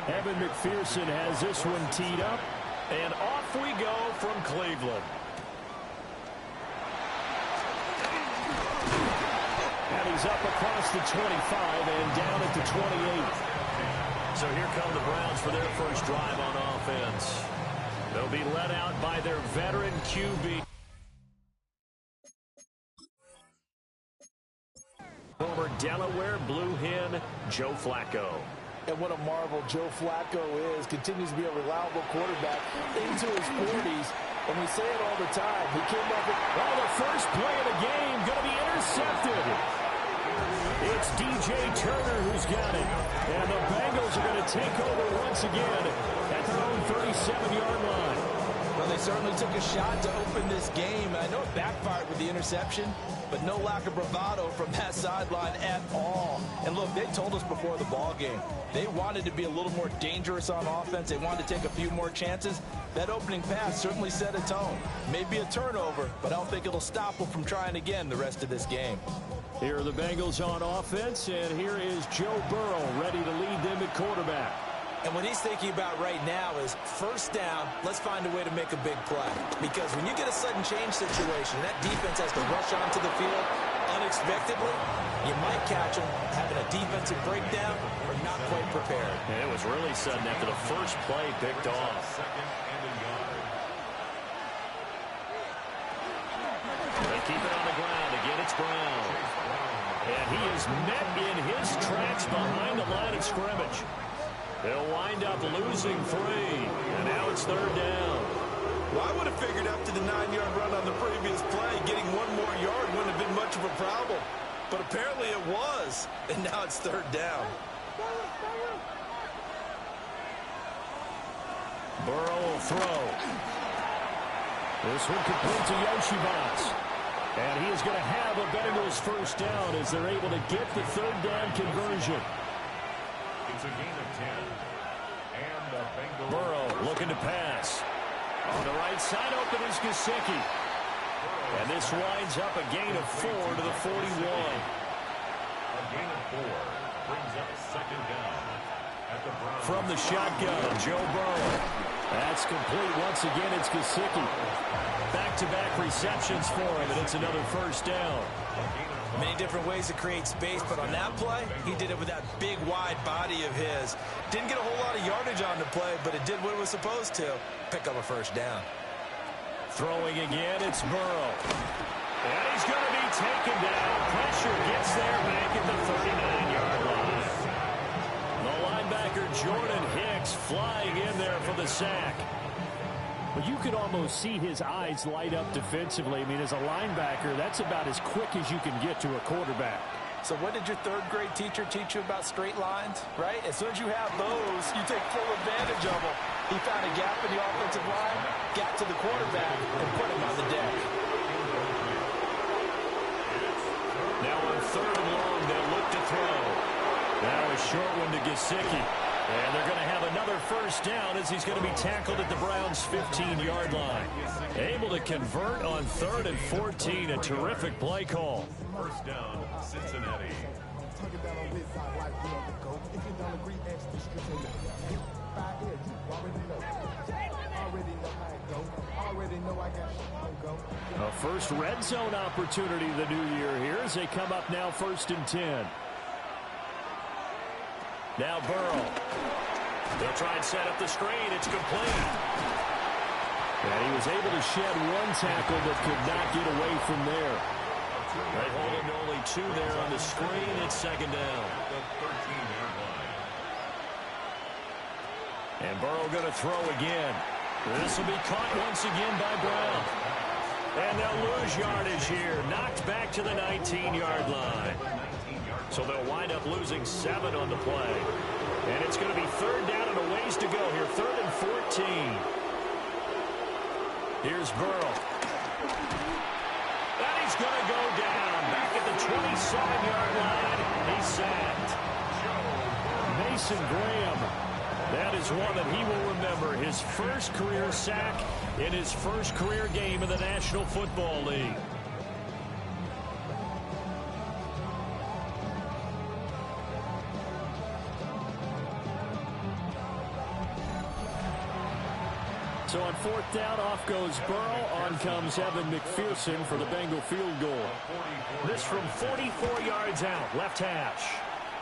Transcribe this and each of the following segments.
Evan McPherson has this one teed up. And off we go from Cleveland. And he's up across the 25 and down at the 28. So here come the Browns for their first drive on offense. They'll be led out by their veteran QB. Former Delaware Blue Hen, Joe Flacco. And what a marvel Joe Flacco is. Continues to be a reliable quarterback into his 40s. And we say it all the time. He came up with... Oh, the first play of the game going to be intercepted. It's DJ Turner who's got it. And the Bengals are going to take over once again at their own 37-yard line. Well, they certainly took a shot to open this game. I know it backfired with the interception, but no lack of bravado from that sideline at all. And look, they told us before the ball game, they wanted to be a little more dangerous on offense. They wanted to take a few more chances. That opening pass certainly set a tone. Maybe a turnover, but I don't think it'll stop them from trying again the rest of this game. Here are the Bengals on offense, and here is Joe Burrow ready to lead them at quarterback. And what he's thinking about right now is first down, let's find a way to make a big play. Because when you get a sudden change situation, that defense has to rush onto the field unexpectedly. You might catch them having a defensive breakdown or not quite prepared. And it was really sudden after the first play picked off. They keep it on the ground. Again, it's Brown. And he is met in his tracks behind the line of scrimmage. They'll wind up losing 3, and now it's third down. Well, I would have figured after the 9-yard run on the previous play, getting one more yard wouldn't have been much of a problem. But apparently it was, and now it's third down. Burrow will throw. This one complete to Yoshibas. And he is going to have a Bengals first down as they're able to get the third down conversion. It's a gain of 10. And the Bengals. Burrow looking to pass. On the right side open is Gesicki. And this winds up a gain of 4 to the 41. A gain of 4 brings up second down at the Browns. From the shotgun, Joe Burrow. That's complete. Once again, it's Gesicki. Back-to-back receptions for him, and it's another first down. Many different ways to create space, but on that play, he did it with that big, wide body of his. Didn't get a whole lot of yardage on the play, but it did what it was supposed to. Pick up a first down. Throwing again, it's Burrow. And he's going to be taken down. Pressure gets there back at the 39-yard line. The linebacker, Jordan Hicks, flying in there for the sack. Well, you could almost see his eyes light up defensively. I mean, as a linebacker, that's about as quick as you can get to a quarterback. So what did your third-grade teacher teach you about straight lines, right? As soon as you have those, you take full advantage of them. He found a gap in the offensive line, got to the quarterback, and put him on the deck. Now on third and long, they'll look to throw. Now a short one to Gesicki. And they're going to have another first down as he's going to be tackled at the Browns' 15-yard line. Able to convert on 3rd and 14. A terrific play call. First down, Cincinnati. A first red zone opportunity the new year here as they come up now 1st and 10. Now Burrow. They'll try and set up the screen. It's complete. And he was able to shed one tackle but could not get away from there. They hold him to only 2 there on the screen. It's 2nd down. The 13-yard line. And Burrow going to throw again. This will be caught once again by Brown. And they'll lose yardage here. Knocked back to the 19-yard line. So they'll wind up losing 7 on the play. And it's going to be 3rd down and a ways to go here. 3rd and 14. Here's Burrow. And he's going to go down. Back at the 27-yard line. He's sacked. Mason Graham. That is one that he will remember. His first career sack in his first career game in the National Football League. So on fourth down, off goes Burrow. On comes Evan McPherson for the Bengal field goal. This from 44 yards out, left hash.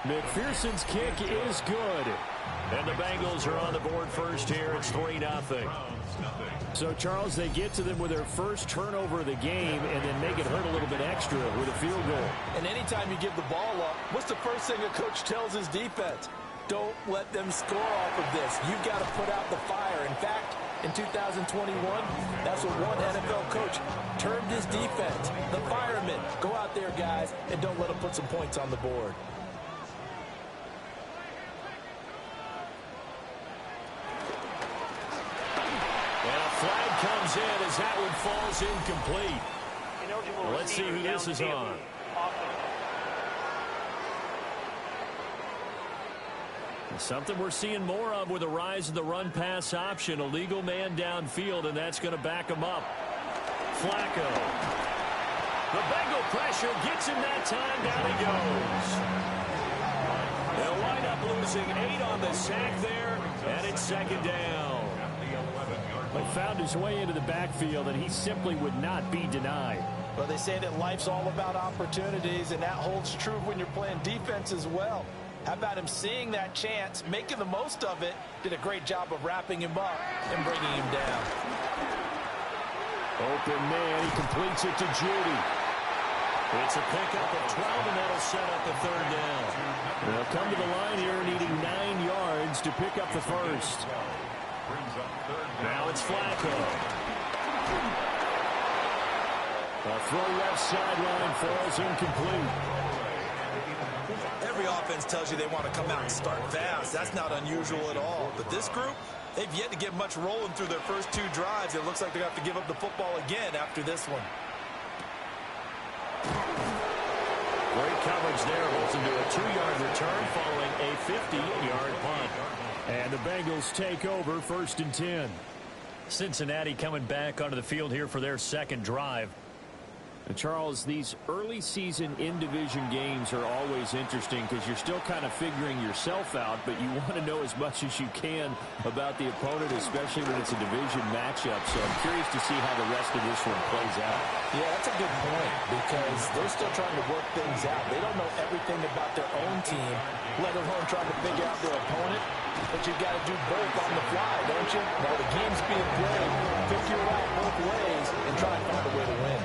McPherson's kick is good. And the Bengals are on the board first here. It's 3-0. So, Charles, they get to them with their first turnover of the game and then make it hurt a little bit extra with a field goal. And anytime you give the ball up, what's the first thing a coach tells his defense? Don't let them score off of this. You've got to put out the fire. In fact, in 2021, that's what one NFL coach termed his defense. The firemen. Go out there, guys, and don't let them put some points on the board. Flag comes in as that one falls incomplete. Well, let's see who this is on. Something we're seeing more of with the rise of the run-pass option. A legal man downfield, and that's going to back him up. Flacco. The Bengal pressure gets him that time. Down he goes. They'll wind up losing 8 on the sack there, and it's second down. But found his way into the backfield, and he simply would not be denied. Well, they say that life's all about opportunities, and that holds true when you're playing defense as well. How about him seeing that chance, making the most of it, did a great job of wrapping him up and bringing him down. Open man, he completes it to Judy. It's a pickup of 12, and that'll set up the third down. They'll come to the line here needing 9 yards to pick up the first. Now it's Flacco. A throw left sideline falls incomplete. Every offense tells you they want to come out and start fast. That's not unusual at all. But this group, they've yet to get much rolling through their first 2 drives. It looks like they're going to have to give up the football again after this one. Great coverage there. Wilson do a 2-yard return following a 50-yard punt. And the Bengals take over 1st and 10. Cincinnati coming back onto the field here for their second drive. And Charles, these early season in-division games are always interesting because you're still kind of figuring yourself out, but you want to know as much as you can about the opponent, especially when it's a division matchup. So I'm curious to see how the rest of this one plays out. Yeah, that's a good point because they're still trying to work things out. They don't know everything about their own team, let alone trying to figure out their opponent. But you've got to do both on the fly, don't you? While the game's being played, figure it out both ways and try and find a way to win.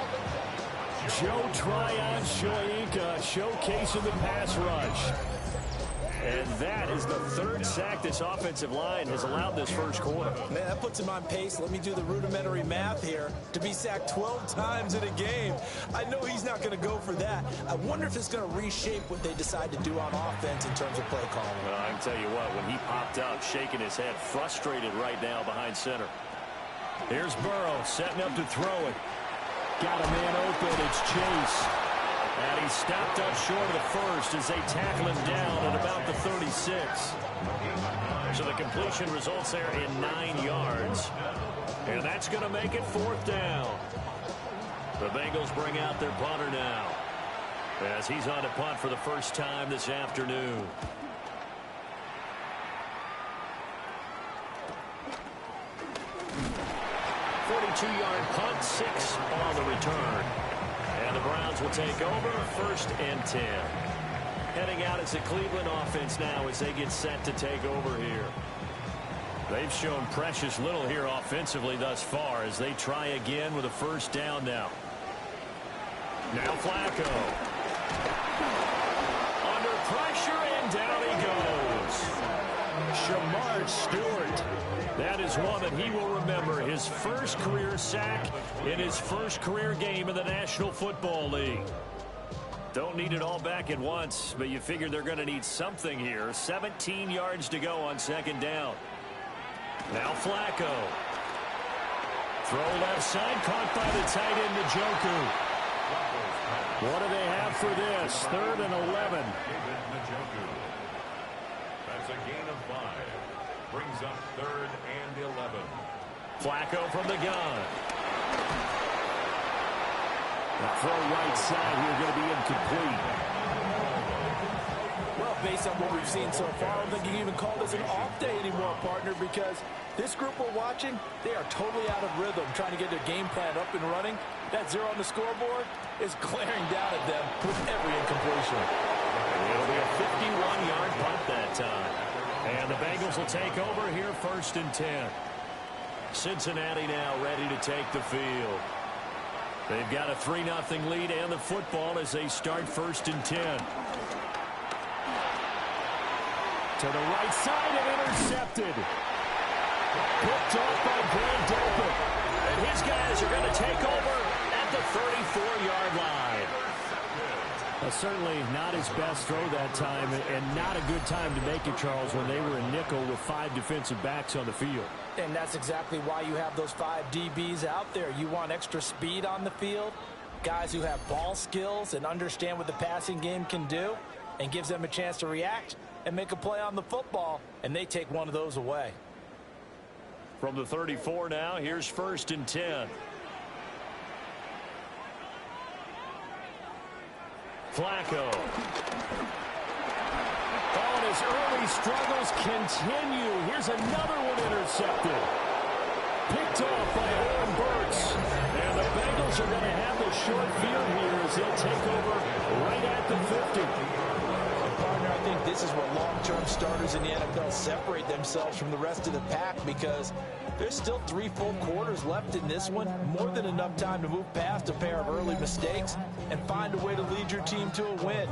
Joe Tryon-Shoyinka showcasing the pass rush. And that is the 3rd sack this offensive line has allowed this first quarter. Man, that puts him on pace. Let me do the rudimentary math here. To be sacked 12 times in a game, I know he's not going to go for that. I wonder if it's going to reshape what they decide to do on offense in terms of play calling. Well, I can tell you what, when he popped up, shaking his head, frustrated right now behind center. Here's Burrow setting up to throw it. Got a man open. It's Chase. And he's stopped up short of the first as they tackle him down at about the 36. So the completion results there in 9 yards. And that's going to make it 4th down. The Bengals bring out their punter now as he's on to punt for the first time this afternoon. Two-yard punt, 6 on the return. And the Browns will take over 1st and 10. Heading out as the Cleveland offense now as they get set to take over here. They've shown precious little here offensively thus far as they try again with a first down now. Now Flacco. Under pressure and down he goes. Shamar Stewart. That is one that he will remember. His first career sack in his first career game in the National Football League. Don't need it all back at once, but you figure they're going to need something here. 17 yards to go on 2nd down. Now Flacco. Throw left side, caught by the tight end Njoku. What do they have for this? 3rd and 11. That's a gain of 5. Brings up 3rd and 11. Flacco from the gun. The throw right side here going to be incomplete. Well, based on what we've seen so far, I don't think you can even call this an off day anymore, partner, because this group we're watching, they are totally out of rhythm, trying to get their game plan up and running. That 0 on the scoreboard is glaring down at them with every incompletion. It'll be a 51-yard punt that time. And the Bengals will take over here, 1st and 10. Cincinnati now ready to take the field. They've got a 3-0 lead and the football as they start 1st and 10. To the right side and intercepted. Picked off by Grant Delpit. And his guys are going to take over at the 34-yard line. Certainly not his best throw that time, and not a good time to make it, Charles, when they were in nickel with 5 defensive backs on the field. And that's exactly why you have those 5 DBs out there. You want extra speed on the field, guys who have ball skills and understand what the passing game can do, and gives them a chance to react and make a play on the football, and they take one of those away. From the 34 now, here's 1st and 10. Flacco. Oh, and his early struggles continue. Here's another one intercepted. Picked off by Oren Burks. And the Bengals are going to have the short field here as they'll take over right at the 50. Partner, I think this is where long-term starters in the NFL separate themselves from the rest of the pack, because there's still 3 full quarters left in this one. More than enough time to move past a pair of early mistakes and find a way to lead your team to a win.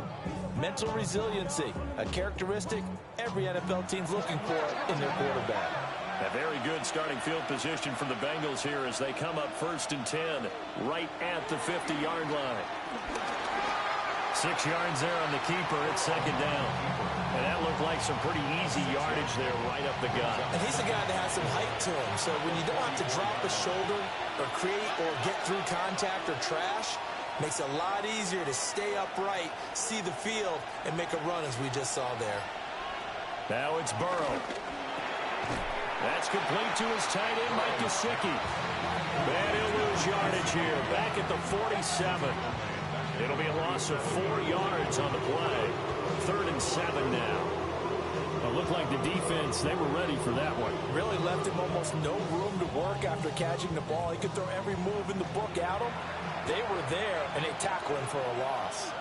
Mental resiliency, a characteristic every NFL team's looking for in their quarterback. A very good starting field position for the Bengals here as they come up 1st and 10 right at the 50-yard line. 6 yards there on the keeper at 2nd down. And that looked like some pretty easy yardage there right up the gut. And he's a guy that has some height to him. So when you don't have to drop a shoulder or create or get through contact or trash, makes it a lot easier to stay upright, see the field, and make a run as we just saw there. Now it's Burrow. That's complete to his tight end, Mike Gesicki. And he'll lose yardage here, back at the 47. It'll be a loss of 4 yards on the play. 3rd and 7 now. It looked like the defense, they were ready for that one. Really left him almost no room to work after catching the ball. He could throw every move in the book at him. They were there, and they tackled him for a loss.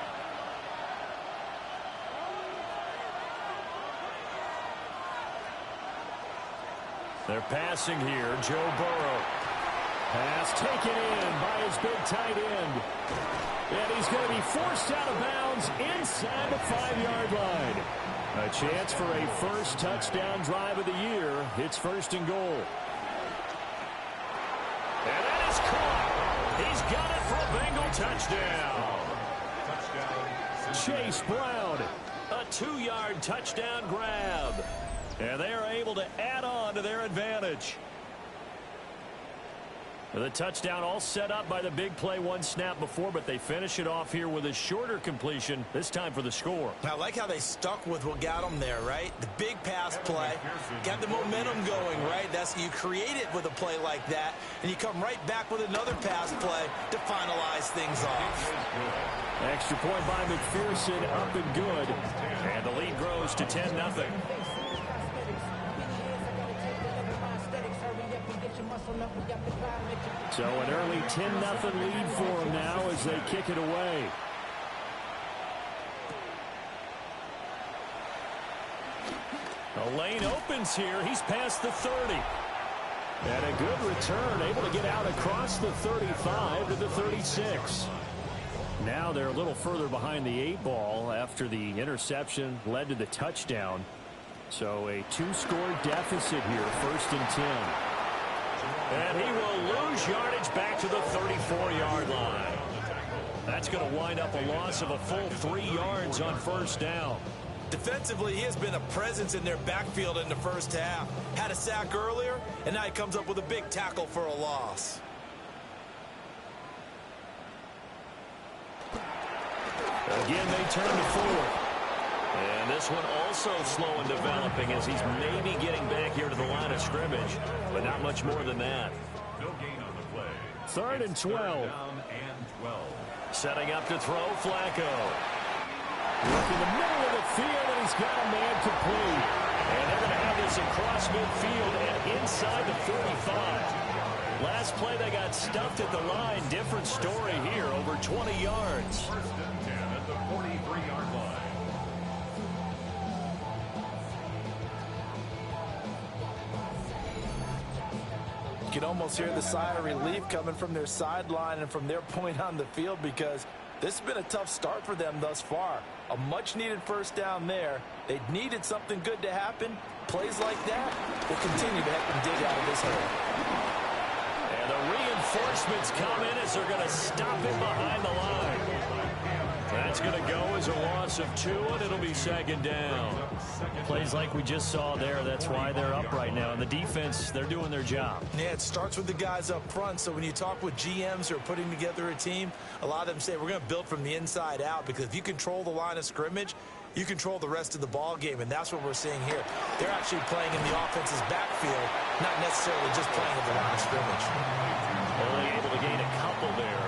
They're passing here. Joe Burrow. Pass taken in by his big tight end. And he's going to be forced out of bounds inside the 5-yard line. A chance for a first touchdown drive of the year. It's 1st and goal. And that is caught. He's got it for a Bengal touchdown. Chase Brown. A 2-yard touchdown grab. And they are able to add on to their advantage. The touchdown all set up by the big play 1 snap before, but they finish it off here with a shorter completion, this time for the score. I like how they stuck with what got them there, right? The big pass play, got the momentum going, right? That's, you create it with a play like that, and you come right back with another pass play to finalize things off. Extra point by McPherson, up and good. And the lead grows to 10-0. So an early 10-0 lead for them now as they kick it away. The lane opens here. He's past the 30. And a good return, able to get out across the 35 to the 36. Now they're a little further behind the 8 ball after the interception led to the touchdown. So a 2-score deficit here, 1st and 10. And he will lose yardage back to the 34-yard line. That's going to wind up a loss of a full 3 yards on 1st down. Defensively, he has been a presence in their backfield in the first half. Had a sack earlier, and now he comes up with a big tackle for a loss. Again, they turn to 4th. And this one also slow in developing as he's maybe getting back here to the line of scrimmage, but not much more than that. No gain on the play. 3rd and 12. Down and 12. Setting up to throw, Flacco. Look in the middle of the field, and he's got a man complete. And they're going to have this across midfield and inside the 45. Last play, they got stuffed at the line. Different story here, over 20 yards. First and 10 at the 43-yard line. You can almost hear the sigh of relief coming from their sideline and from their point on the field, because this has been a tough start for them thus far. A much-needed first down there. They needed something good to happen. Plays like that will continue to help them dig out of this hole. And the reinforcements come in as they're going to stop him behind the line. That's going to go as a loss of 2, and it'll be second down. Plays like we just saw there. That's why they're up right now. And the defense, they're doing their job. Yeah, it starts with the guys up front. So when you talk with GMs who are putting together a team, a lot of them say we're going to build from the inside out, because if you control the line of scrimmage, you control the rest of the ball game, and that's what we're seeing here. They're actually playing in the offense's backfield, not necessarily just playing at the line of scrimmage. Only able to gain a couple there,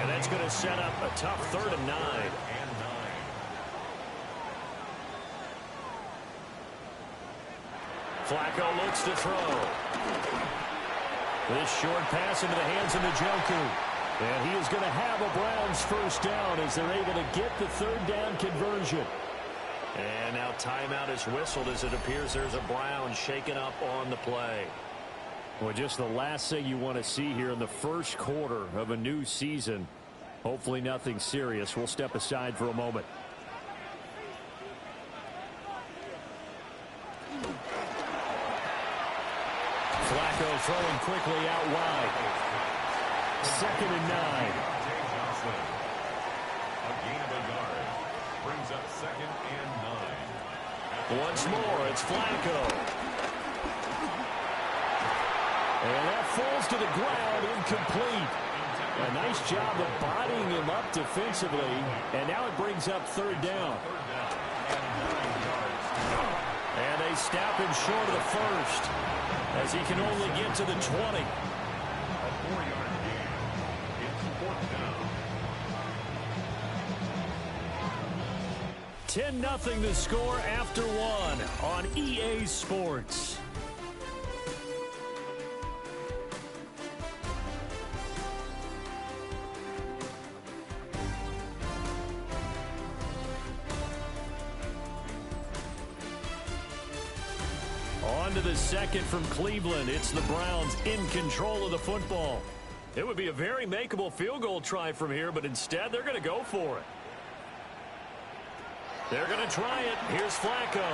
and that's going to set up a tough 3rd and 9. Flacco looks to throw. This short pass into the hands of Njoku. And he is going to have a Browns first down as they're able to get the 3rd down conversion. And now timeout is whistled as it appears there's a Browns shaken up on the play. Well, just the last thing you want to see here in the first quarter of a new season. Hopefully nothing serious. We'll step aside for a moment. Flacco throwing quickly out wide. 2nd and 9. A gain of a yard. Brings up 2nd and 9. Once more, it's Flacco. And that falls to the ground, incomplete. A nice job of bodying him up defensively. And now it brings up 3rd down. And they stop him short of the 1st, as he can only get to the 20. A 4-yard gain. It's 4th down. 10-0 the score after 1 on EA Sports. On to the second from Cleveland. It's the Browns in control of the football. It would be a very makeable field goal try from here, but instead they're going to go for it. They're going to try it. Here's Flacco.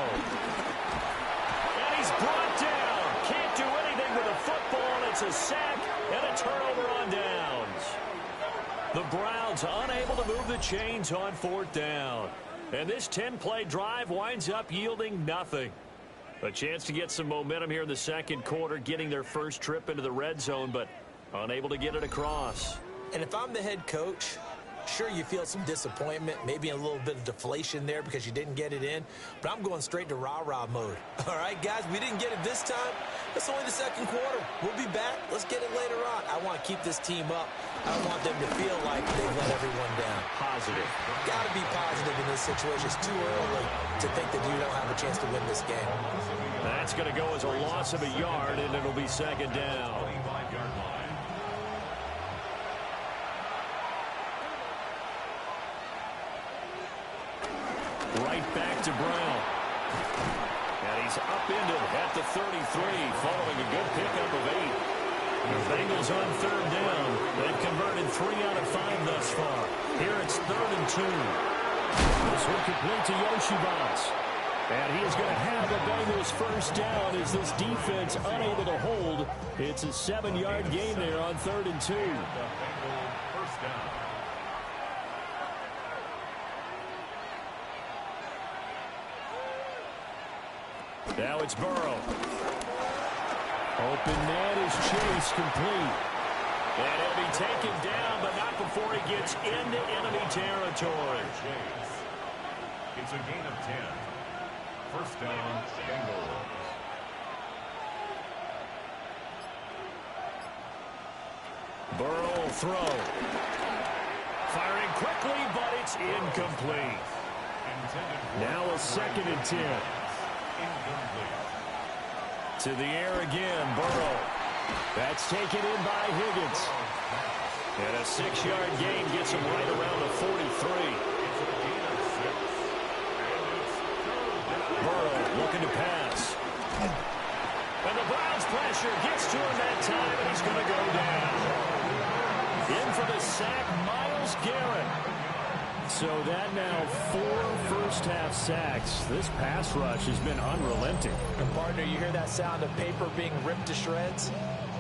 And he's brought down. Can't do anything with the football. It's a sack and a turnover on downs. The Browns unable to move the chains on 4th down. And this 10-play drive winds up yielding nothing. A chance to get some momentum here in the second quarter, getting their first trip into the red zone, but unable to get it across. And if I'm the head coach, sure, you feel some disappointment, maybe a little bit of deflation there because you didn't get it in, but I'm going straight to rah-rah mode. All right, guys, we didn't get it this time. It's only the second quarter. We'll be back. Let's get it later on. I want to keep this team up. I don't want them to feel like they've let everyone down. Positive. Got to be positive in this situation. It's too early to think that you don't have a chance to win this game. That's going to go as a loss of a yard, and it'll be 2nd down. 25-yard line. Right back to Brown. And he's upended at the 33, following a good pickup of 8. The Bengals on 3rd down. They've converted 3 out of 5 thus far. Here it's 3rd and 2. This one complete to Yoshibas. And he is going to have the Bengals first down as this defense unable to hold. It's a 7-yard gain there on 3rd and 2. The Bengals first down. Now it's Burrow. Open man is Chase, complete. And he'll be taken down, but not before he gets into enemy territory. Chase. It's a gain of 10. First down, Bengals. Burrow will throw. Firing quickly, but it's incomplete. Now a 2nd and 10. To the air again, Burrow. That's taken in by Higgins. And a 6-yard gain gets him right around the 43. Burrow looking to pass. And the Browns pressure gets to him that time, and he's going to go down. In for the sack, Myles Garrett. So that now 4 first-half sacks. This pass rush has been unrelenting. And partner, you hear that sound of paper being ripped to shreds?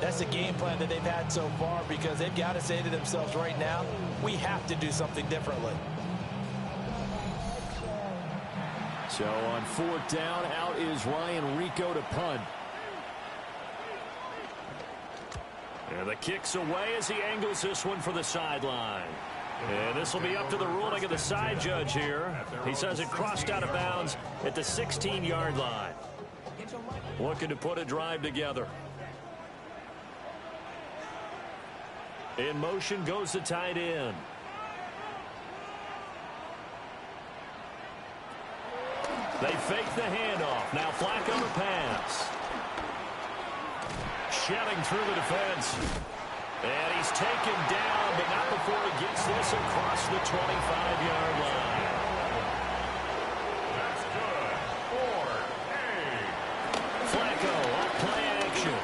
That's the game plan that they've had so far, because they've got to say to themselves right now, we have to do something differently. So on 4th down, out is Ryan Rico to punt. And the kick's away as he angles this one for the sideline. And this will be up to the ruling of the side judge here. He says it crossed out of bounds at the 16-yard line. Looking to put a drive together. In motion goes the tight end. They fake the handoff. Now Flacco to pass. Shedding through the defense. And he's taken down, but not before he gets this across the 25-yard line. That's good. 4-8. Flacco off play action.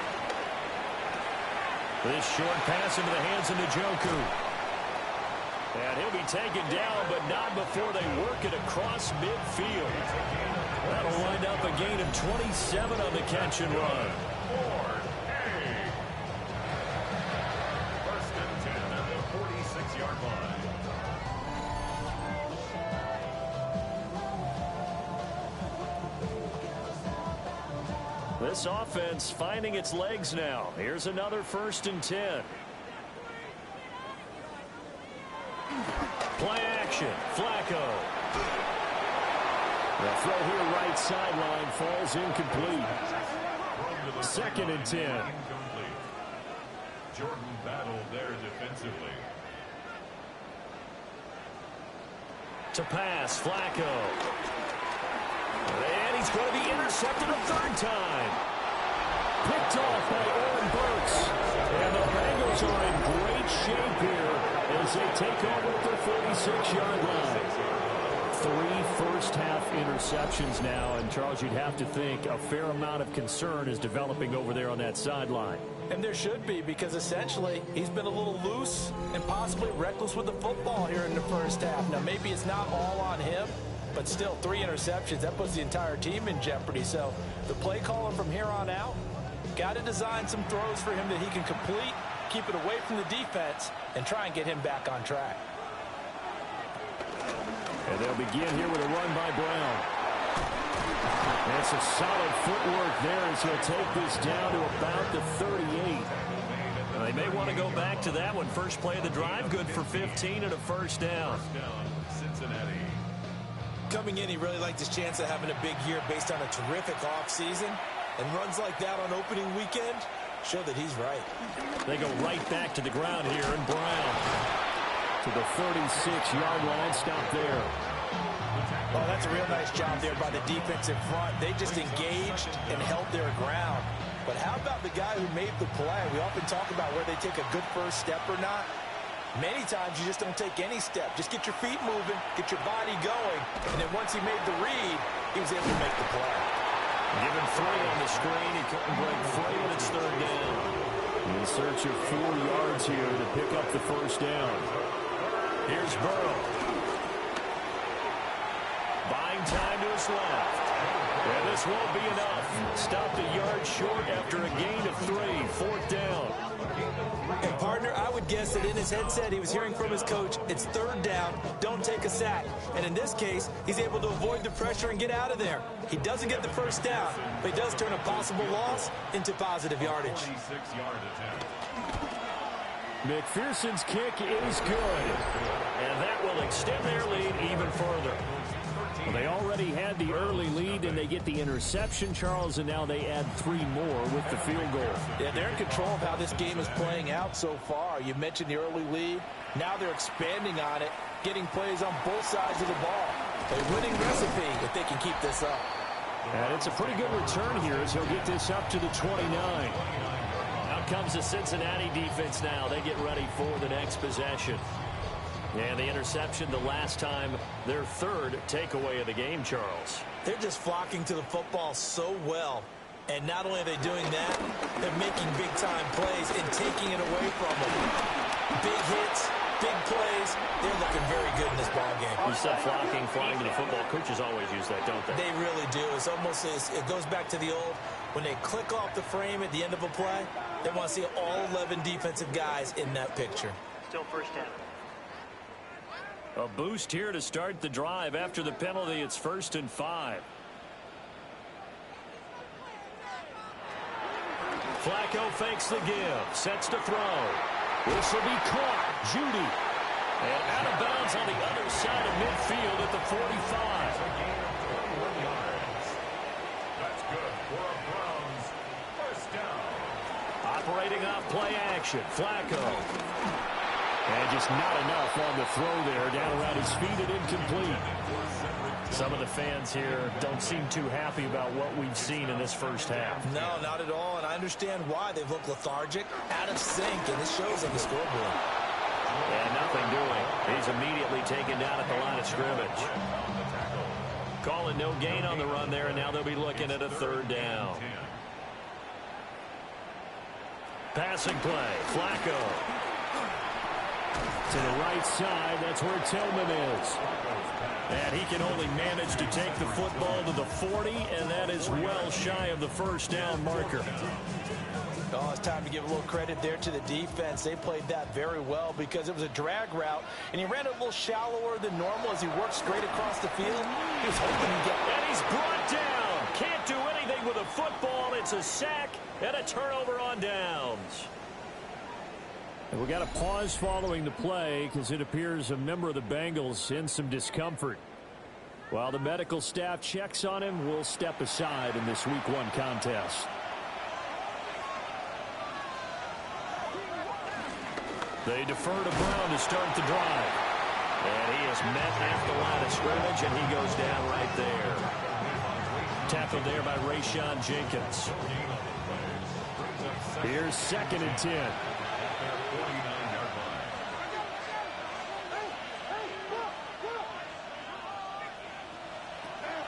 This short pass into the hands of Njoku. And he'll be taken down, but not before they work it across midfield. That'll wind up a gain of 27 on the catch and run. 4-8. First and 10 at the 46-yard line. This offense finding its legs now. Here's another 1st and 10. Play action. Flacco. The throw here right sideline falls incomplete. 2nd and 10. Incomplete. Jordan Battle there defensively. To pass, Flacco. And he's going to be intercepted a 3rd time. Picked off by Oren Burks. And the Bengals are in great shape here as they take over at their 46-yard line. 3 first-half interceptions now, and Charles, you'd have to think a fair amount of concern is developing over there on that sideline. And there should be, because essentially he's been a little loose and possibly reckless with the football here in the first half. Now, maybe it's not all on him, but still 3 interceptions. That puts the entire team in jeopardy. So the play caller from here on out got to design some throws for him that he can complete, keep it away from the defense, and try and get him back on track. And they'll begin here with a run by Brown. And some solid footwork there as he'll take this down to about the 38. They may want to go back to that one. First play of the drive, good for 15 and a 1st down. Cincinnati. Coming in, he really liked his chance of having a big year based on a terrific offseason. And runs like that on opening weekend show that he's right. They go right back to the ground here, and Brown to the 36-yard line. Stop there. Oh, that's a real nice job there by the defensive front. They just engaged and held their ground. But how about the guy who made the play? We often talk about where they take a good first step or not. Many times you just don't take any step. Just get your feet moving, get your body going, and then once he made the read, he was able to make the play. Given 3 on the screen, he couldn't break free, and it's 3rd down. In search of 4 yards here to pick up the 1st down. Here's Burrow. Buying time to his left. And this won't be enough. Stopped a yard short after a gain of 3. 4th down. And partner, I would guess that in his headset he was hearing from his coach, it's 3rd down, don't take a sack. And in this case, he's able to avoid the pressure and get out of there. He doesn't get the 1st down, but he does turn a possible loss into positive yardage. 26-yard attempt. McPherson's kick is good. And that will extend their lead even further. Well, they already had the early lead, and they get the interception, Charles, and now they add 3 more with the field goal. Yeah, they're in control of how this game is playing out so far. You mentioned the early lead. Now they're expanding on it, getting plays on both sides of the ball. A winning recipe if they can keep this up. And it's a pretty good return here as he'll get this up to the 29. Out comes the Cincinnati defense now. They get ready for the next possession. And the interception the last time, their third takeaway of the game, Charles. They're just flocking to the football so well. And not only are they doing that, they're making big-time plays and taking it away from them. Big hits, big plays. They're looking very good in this ballgame. You said flocking, flying to the football. Coaches always use that, don't they? They really do. It's almost it goes back to the old, when they click off the frame at the end of a play, they want to see all 11 defensive guys in that picture. Still first down. A boost here to start the drive. After the penalty, it's 1st and 5. Flacco fakes the give, sets to throw. This will be caught. Judy. And out of bounds on the other side of midfield at the 45. That's good for a Browns first down. Operating off play action. Flacco. And just not enough on the throw there. Down around his feet and incomplete. Some of the fans here don't seem too happy about what we've seen in this first half. No, not at all, and I understand why. They've looked lethargic, out of sync, and this shows on the scoreboard. And nothing doing. He's immediately taken down at the line of scrimmage. Calling no gain on the run there, and now they'll be looking at a 3rd down. Passing play, Flacco. To the right side, that's where Tillman is. And he can only manage to take the football to the 40, and that is well shy of the 1st down marker. Oh, it's time to give a little credit there to the defense. They played that very well because it was a drag route, and he ran a little shallower than normal as he worked straight across the field. He was hoping he'd get... And he's brought down. Can't do anything with a football. It's a sack and a turnover on downs. And we got a pause following the play because it appears a member of the Bengals in some discomfort. While the medical staff checks on him, we'll step aside in this Week 1 contest. They defer to Brown to start the drive. And he is met at the line of scrimmage, and he goes down right there. Tackled there by Rayshon Jenkins. Here's 2nd and 10.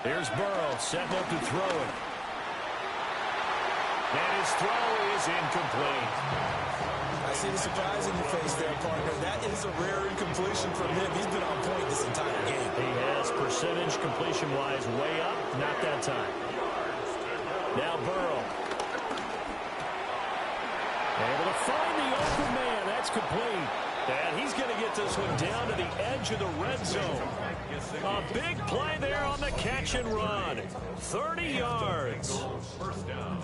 Here's Burrow, setting up to throw it. And his throw is incomplete. I see the surprise in your face there, partner. That is a rare incompletion from him. He's been on point this entire game. He has percentage completion-wise way up. Not that time. Now Burrow. Able to find the open man. That's complete. And he's going to get this one down to the edge of the red zone. A big play there on the catch and run. 30 yards. First down.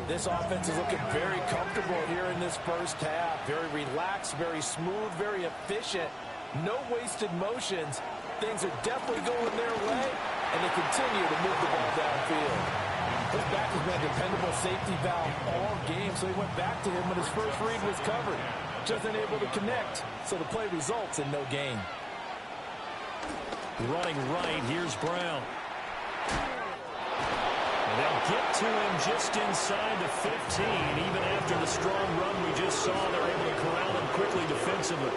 This offense is looking very comfortable here in this first half. Very relaxed, very smooth, very efficient. No wasted motions. Things are definitely going their way, and they continue to move the ball downfield. His back has been a dependable safety valve all game, so he went back to him when his first read was covered. Just unable to connect, so the play results in no gain. Running right, here's Brown. And they'll get to him just inside the 15. Even after the strong run we just saw, they're able to corral him quickly defensively.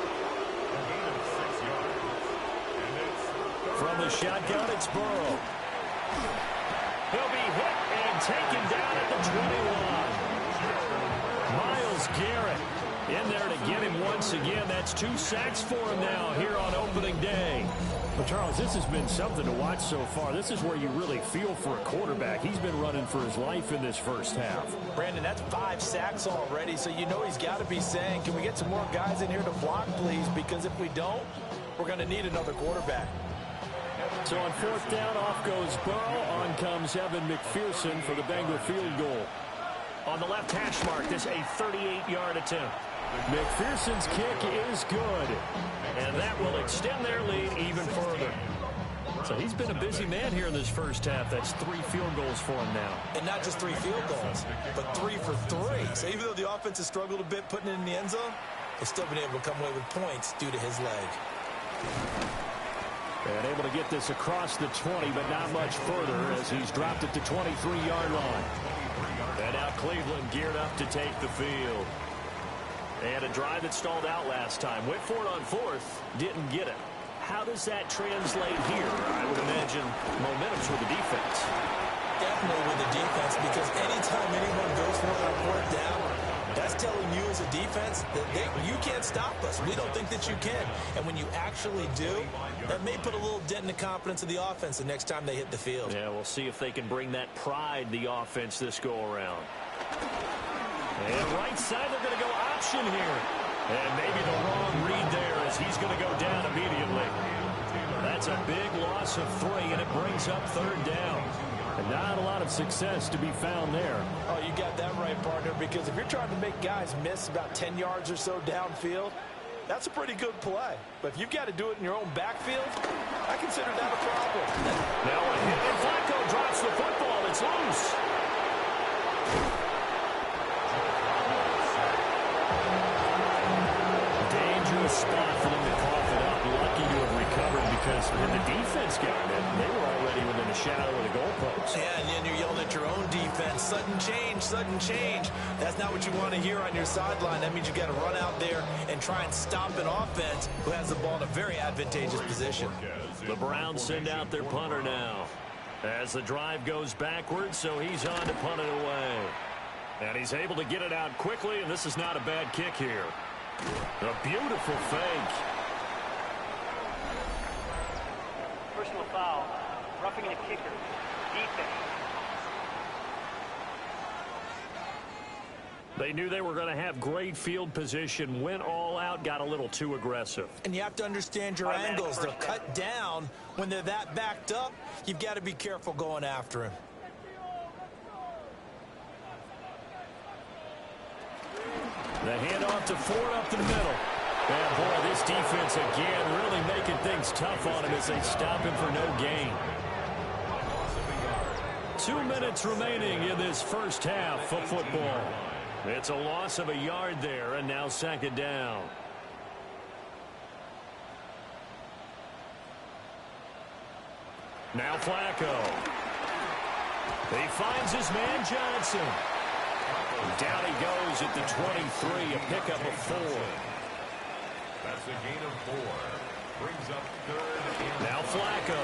From the shotgun, it's Burrow. He'll be hit and taken down at the 21. Myles Garrett in there to get him once again. That's 2 sacks for him now here on opening day. Well, Charles, this has been something to watch so far. This is where you really feel for a quarterback. He's been running for his life in this first half. Brandon, that's 5 sacks already, so you know he's got to be saying, can we get some more guys in here to block, please? Because if we don't, we're going to need another quarterback. So on 4th down, off goes Burrow. On comes Evan McPherson for the Bengal field goal. On the left hash mark, this a 38-yard attempt. McPherson's kick is good. And that will extend their lead even further. So he's been a busy man here in this first half. That's 3 field goals for him now. And not just 3 field goals, but 3 for 3. So even though the offense has struggled a bit putting it in the end zone, They've still been able to come away with points due to his leg. And able to get this across the 20, but not much further as he's dropped it to 23-yard line. And now Cleveland geared up to take the field. And a drive that stalled out last time. Went for it on fourth, didn't get it. How does that translate here? I would imagine momentum's with the defense. Definitely with the defense, because anytime anyone goes for it on fourth down, that's telling you as a defense that you can't stop us. We don't think that you can. And when you actually do, that may put a little dent in the confidence of the offense the next time they hit the field. Yeah, we'll see if they can bring that pride, the offense, this go-around. And right side, they're going to go option here. And maybe the wrong read there as he's going to go down immediately. That's a big loss of 3, and it brings up third down. And not a lot of success to be found there. Oh, you got that right, partner, because if you're trying to make guys miss about 10 yards or so downfield, that's a pretty good play. But if you've got to do it in your own backfield, I consider that a problem. Now a hit, and Flacco drops the football. It's loose. Dangerous spot for them to cough it up. Lucky to have recovered because when the defense got it, they were already within the shadow of the goalpost. Yeah, and then you're yelling at your own defense. Sudden change, sudden change. That's not what you want to hear on your sideline. That means you got to run out there and try and stop an offense who has the ball in a very advantageous position. The Browns send out their punter now as the drive goes backwards, so he's on to punt it away. And he's able to get it out quickly, and this is not a bad kick here. A beautiful fake. Personal foul, roughing the kicker, defense. They knew they were going to have great field position, went all out, got a little too aggressive. And you have to understand your angles. They'll cut down when they're that backed up. You've got to be careful going after him. The handoff to Ford up the middle. And boy, this defense again really making things tough on him as they stop him for no gain. 2 minutes remaining in this first half of football. It's a loss of a yard there, and now second down. Now Flacco. He finds his man Johnson. Down he goes at the 23, a pickup of 4. That's a gain of 4. Brings up third and now Flacco.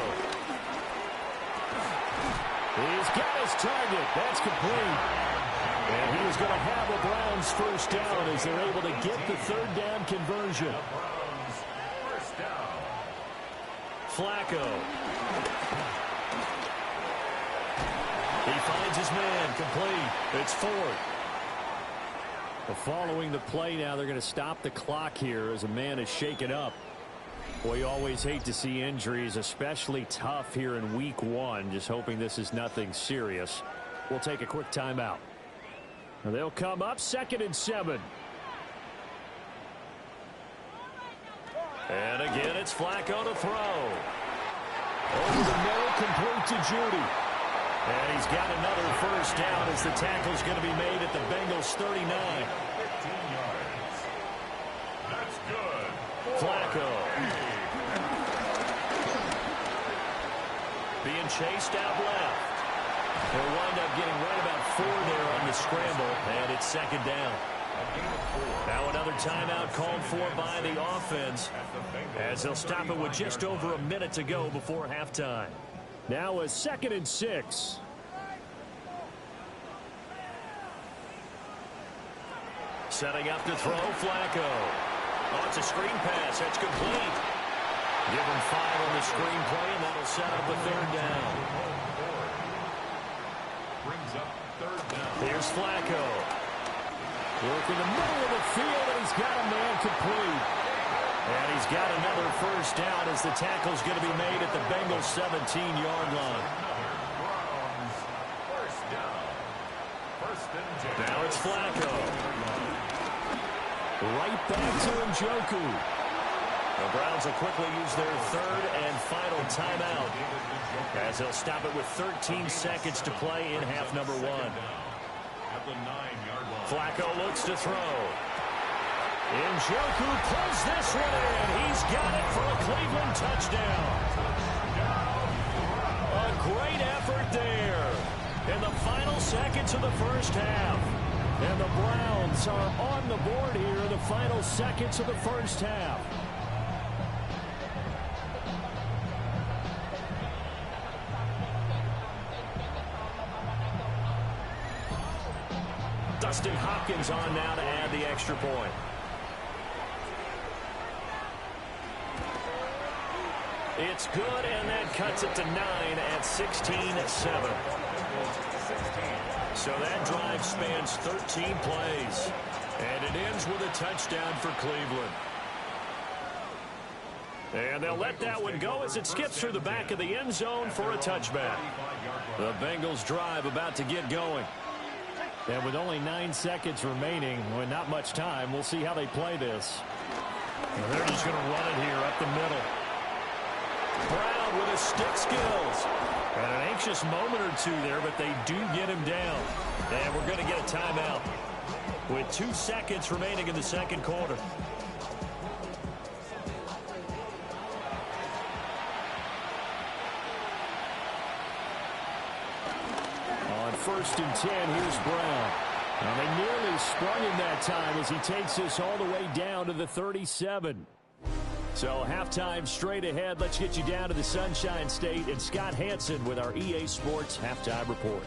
He's got his target. That's complete. And he is going to have a Browns first down as they're able to get the third down conversion. Browns first down. Flacco. He finds his man complete. It's Ford. Following the play now, they're going to stop the clock here as a man is shaken up. Boy, you always hate to see injuries, especially tough here in week 1. Just hoping this is nothing serious. We'll take a quick timeout. They'll come up 2nd and 7. And again, it's Flacco to throw. Over the middle, complete to Judy. And he's got another first down as the tackle's going to be made at the Bengals 39. 15 yards. That's good. Flacco. Being chased out left. They'll wind up getting right about 4 there on the scramble, and it's second down. Now another timeout called for by the offense as they'll stop it with just over a minute to go before halftime. Now a 2nd and 6. Setting up to throw, Flacco. Oh, it's a screen pass. That's complete. Give him 5 on the screen play, and that'll set up a third down. Brings up third down. Here's Flacco. Work in the middle of the field, and he's got a man complete. And he's got another first down as the tackle's going to be made at the Bengals 17-yard line. Browns first down. First and 10. Now it's Flacco. Right back to Njoku. The Browns will quickly use their third and final timeout as they'll stop it with 13 seconds to play in half number 1. At the 9-yard line. Flacco looks to throw. Njoku pulls this one in. He's got it for a Cleveland touchdown. A great effort there in the final seconds of the first half. And the Browns are on the board here in the final seconds of the first half. Dustin Hopkins on now to add the extra point. It's good, and that cuts it to 9 at 16-7. So that drive spans 13 plays. And it ends with a touchdown for Cleveland. And they'll let that one go as it skips through the back of the end zone for a touchback. The Bengals drive about to get going. And with only 9 seconds remaining, with not much time, we'll see how they play this. And they're just going to run it here up the middle. Brown with his stick skills. And an anxious moment or two there, but they do get him down. And we're going to get a timeout with 2 seconds remaining in the second quarter. On 1st and 10, here's Brown. And they nearly sprung him that time as he takes this all the way down to the 37. So halftime straight ahead. Let's get you down to the Sunshine State and Scott Hanson with our EA Sports Halftime Report.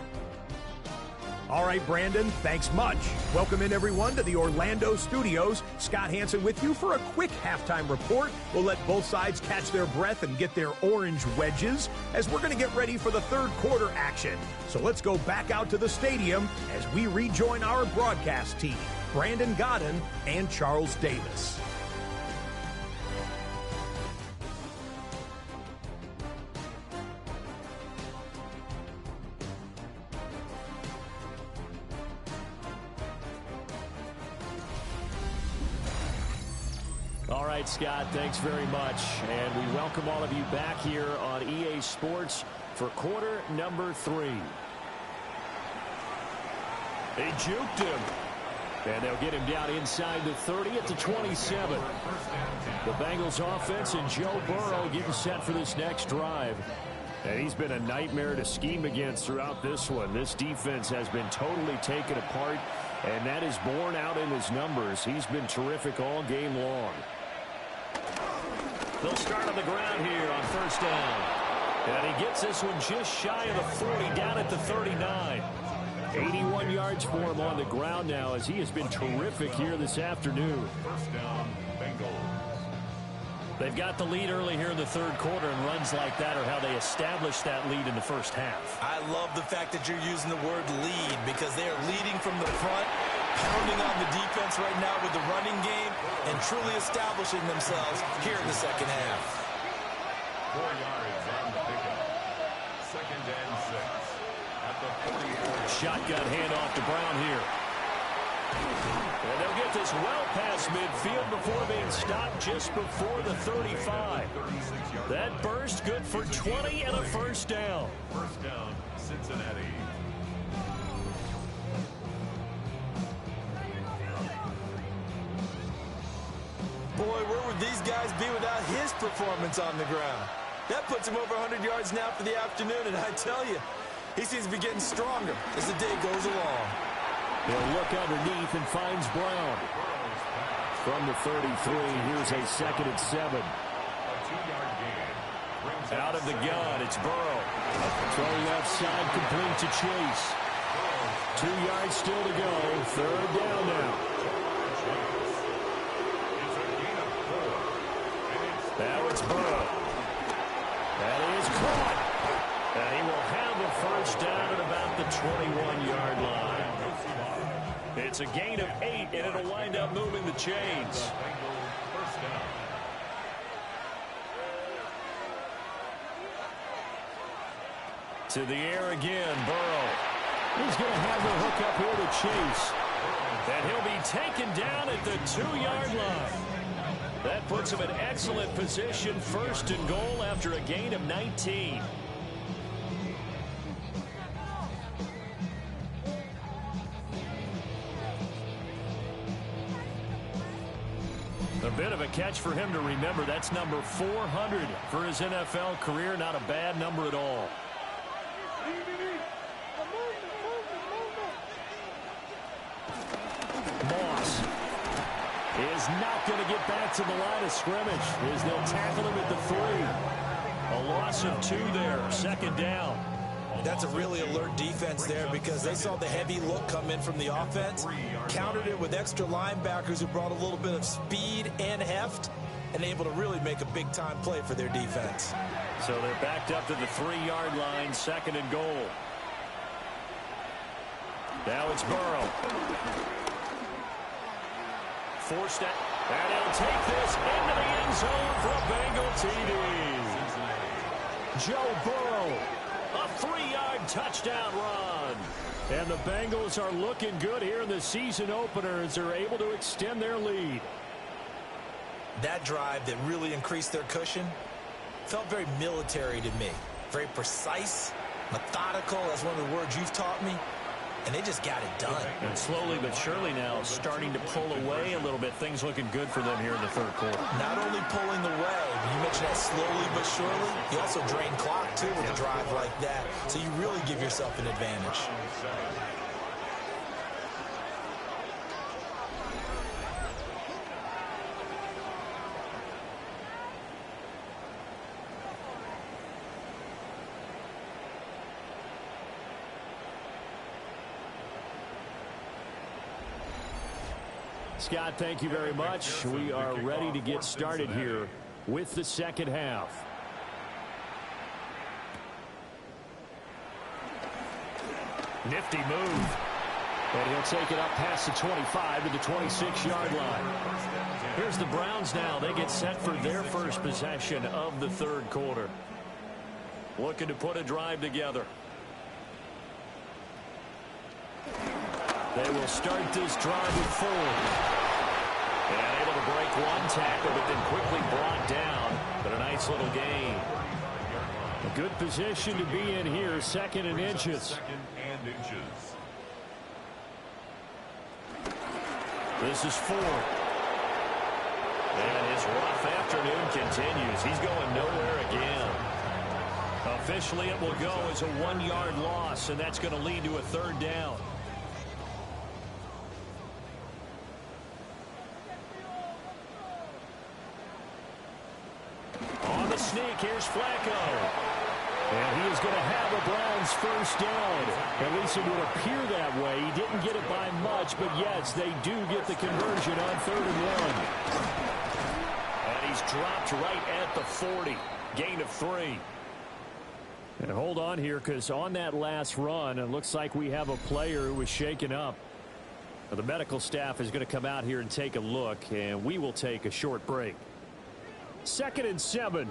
All right, Brandon, thanks much. Welcome in, everyone, to the Orlando studios. Scott Hanson with you for a quick halftime report. We'll let both sides catch their breath and get their orange wedges as we're going to get ready for the third quarter action. So let's go back out to the stadium as we rejoin our broadcast team, Brandon Godden and Charles Davis. All right, Scott, thanks very much. And we welcome all of you back here on EA Sports for quarter number 3. They juked him. And they'll get him down inside the 30 at the 27. The Bengals offense and Joe Burrow getting set for this next drive. And he's been a nightmare to scheme against throughout this one. This defense has been totally taken apart, and that is borne out in his numbers. He's been terrific all game long. They'll start on the ground here on 1st down. And he gets this one just shy of the 40, down at the 39. 81 yards for him on the ground now as he has been terrific here this afternoon. 1st down, Bengals. They've got the lead early here in the third quarter, and runs like that are how they established that lead in the first half. I love the fact that you're using the word lead because they are leading from the front, pounding on the defense right now with the running game, and truly establishing themselves here in the second half. 4 yards on the pickup. 2nd and 6 at the 44. Shotgun handoff to Brown here. And they'll get this well past midfield before being stopped just before the 35. That burst good for 20 and a 1st down. 1st down, Cincinnati. Boy, where would these guys be without his performance on the ground? That puts him over 100 yards now for the afternoon, and I tell you, he seems to be getting stronger as the day goes along. He'll look underneath and finds Brown. From the 33, here's a 2nd and 7. A 2-yard gain. Out of the gun, it's Burrow. Throw left side, complete to Chase. 2 yards still to go. 3rd down now. Now it's Burrow. That is caught. And he will have a 1st down at about the 21-yard line. It's a gain of 8, and it'll wind up moving the chains. To the air again, Burrow. He's going to have the hook up here to Chase. And he'll be taken down at the 2-yard line. That puts him in excellent position, 1st and goal after a gain of 19. bit of a catch for him to remember. That's number 400 for his NFL career. Not a bad number at all. Moss is not going to get back to the line of scrimmage as they'll tackle him at the 3. A loss of 2 there. Second down. That's a really alert defense there because they saw the heavy look come in from the offense, countered it with extra linebackers who brought a little bit of speed and heft, and able to really make a big-time play for their defense. So they're backed up to the 3-yard line, second and goal. Now it's Burrow. Forced it, and he'll take this into the end zone for a Bengal TD. Joe Burrow, a 3-yard touchdown run. And the Bengals are looking good here in the season opener as they're able to extend their lead. That drive that really increased their cushion felt very military to me. Very precise, methodical, that's one of the words you've taught me. And they just got it done. And slowly but surely now starting to pull away a little bit. Things looking good for them here in the third quarter. Not only pulling away, you mentioned that slowly but surely, you also drain clock too with a drive like that. So you really give yourself an advantage. Scott, thank you very much. We are ready to get started here with the second half. Nifty move. And he'll take it up past the 25 to the 26-yard line. Here's the Browns now. They get set for their first possession of the third quarter. Looking to put a drive together. They will start this drive with Ford. And able to break one tackle, but then quickly brought down. But a nice little gain. A good position to be in here, second and inches. This is Ford. And his rough afternoon continues. He's going nowhere again. Officially, it will go as a 1-yard loss, and that's going to lead to a third down. On the sneak, here's Flacco. And he is going to have a Browns first down. At least it would appear that way. He didn't get it by much, but yes, they do get the conversion on 3rd and 1. And he's dropped right at the 40. Gain of 3. And hold on here, because on that last run, it looks like we have a player who was shaken up. The medical staff is going to come out here and take a look, and we will take a short break. 2nd and 7.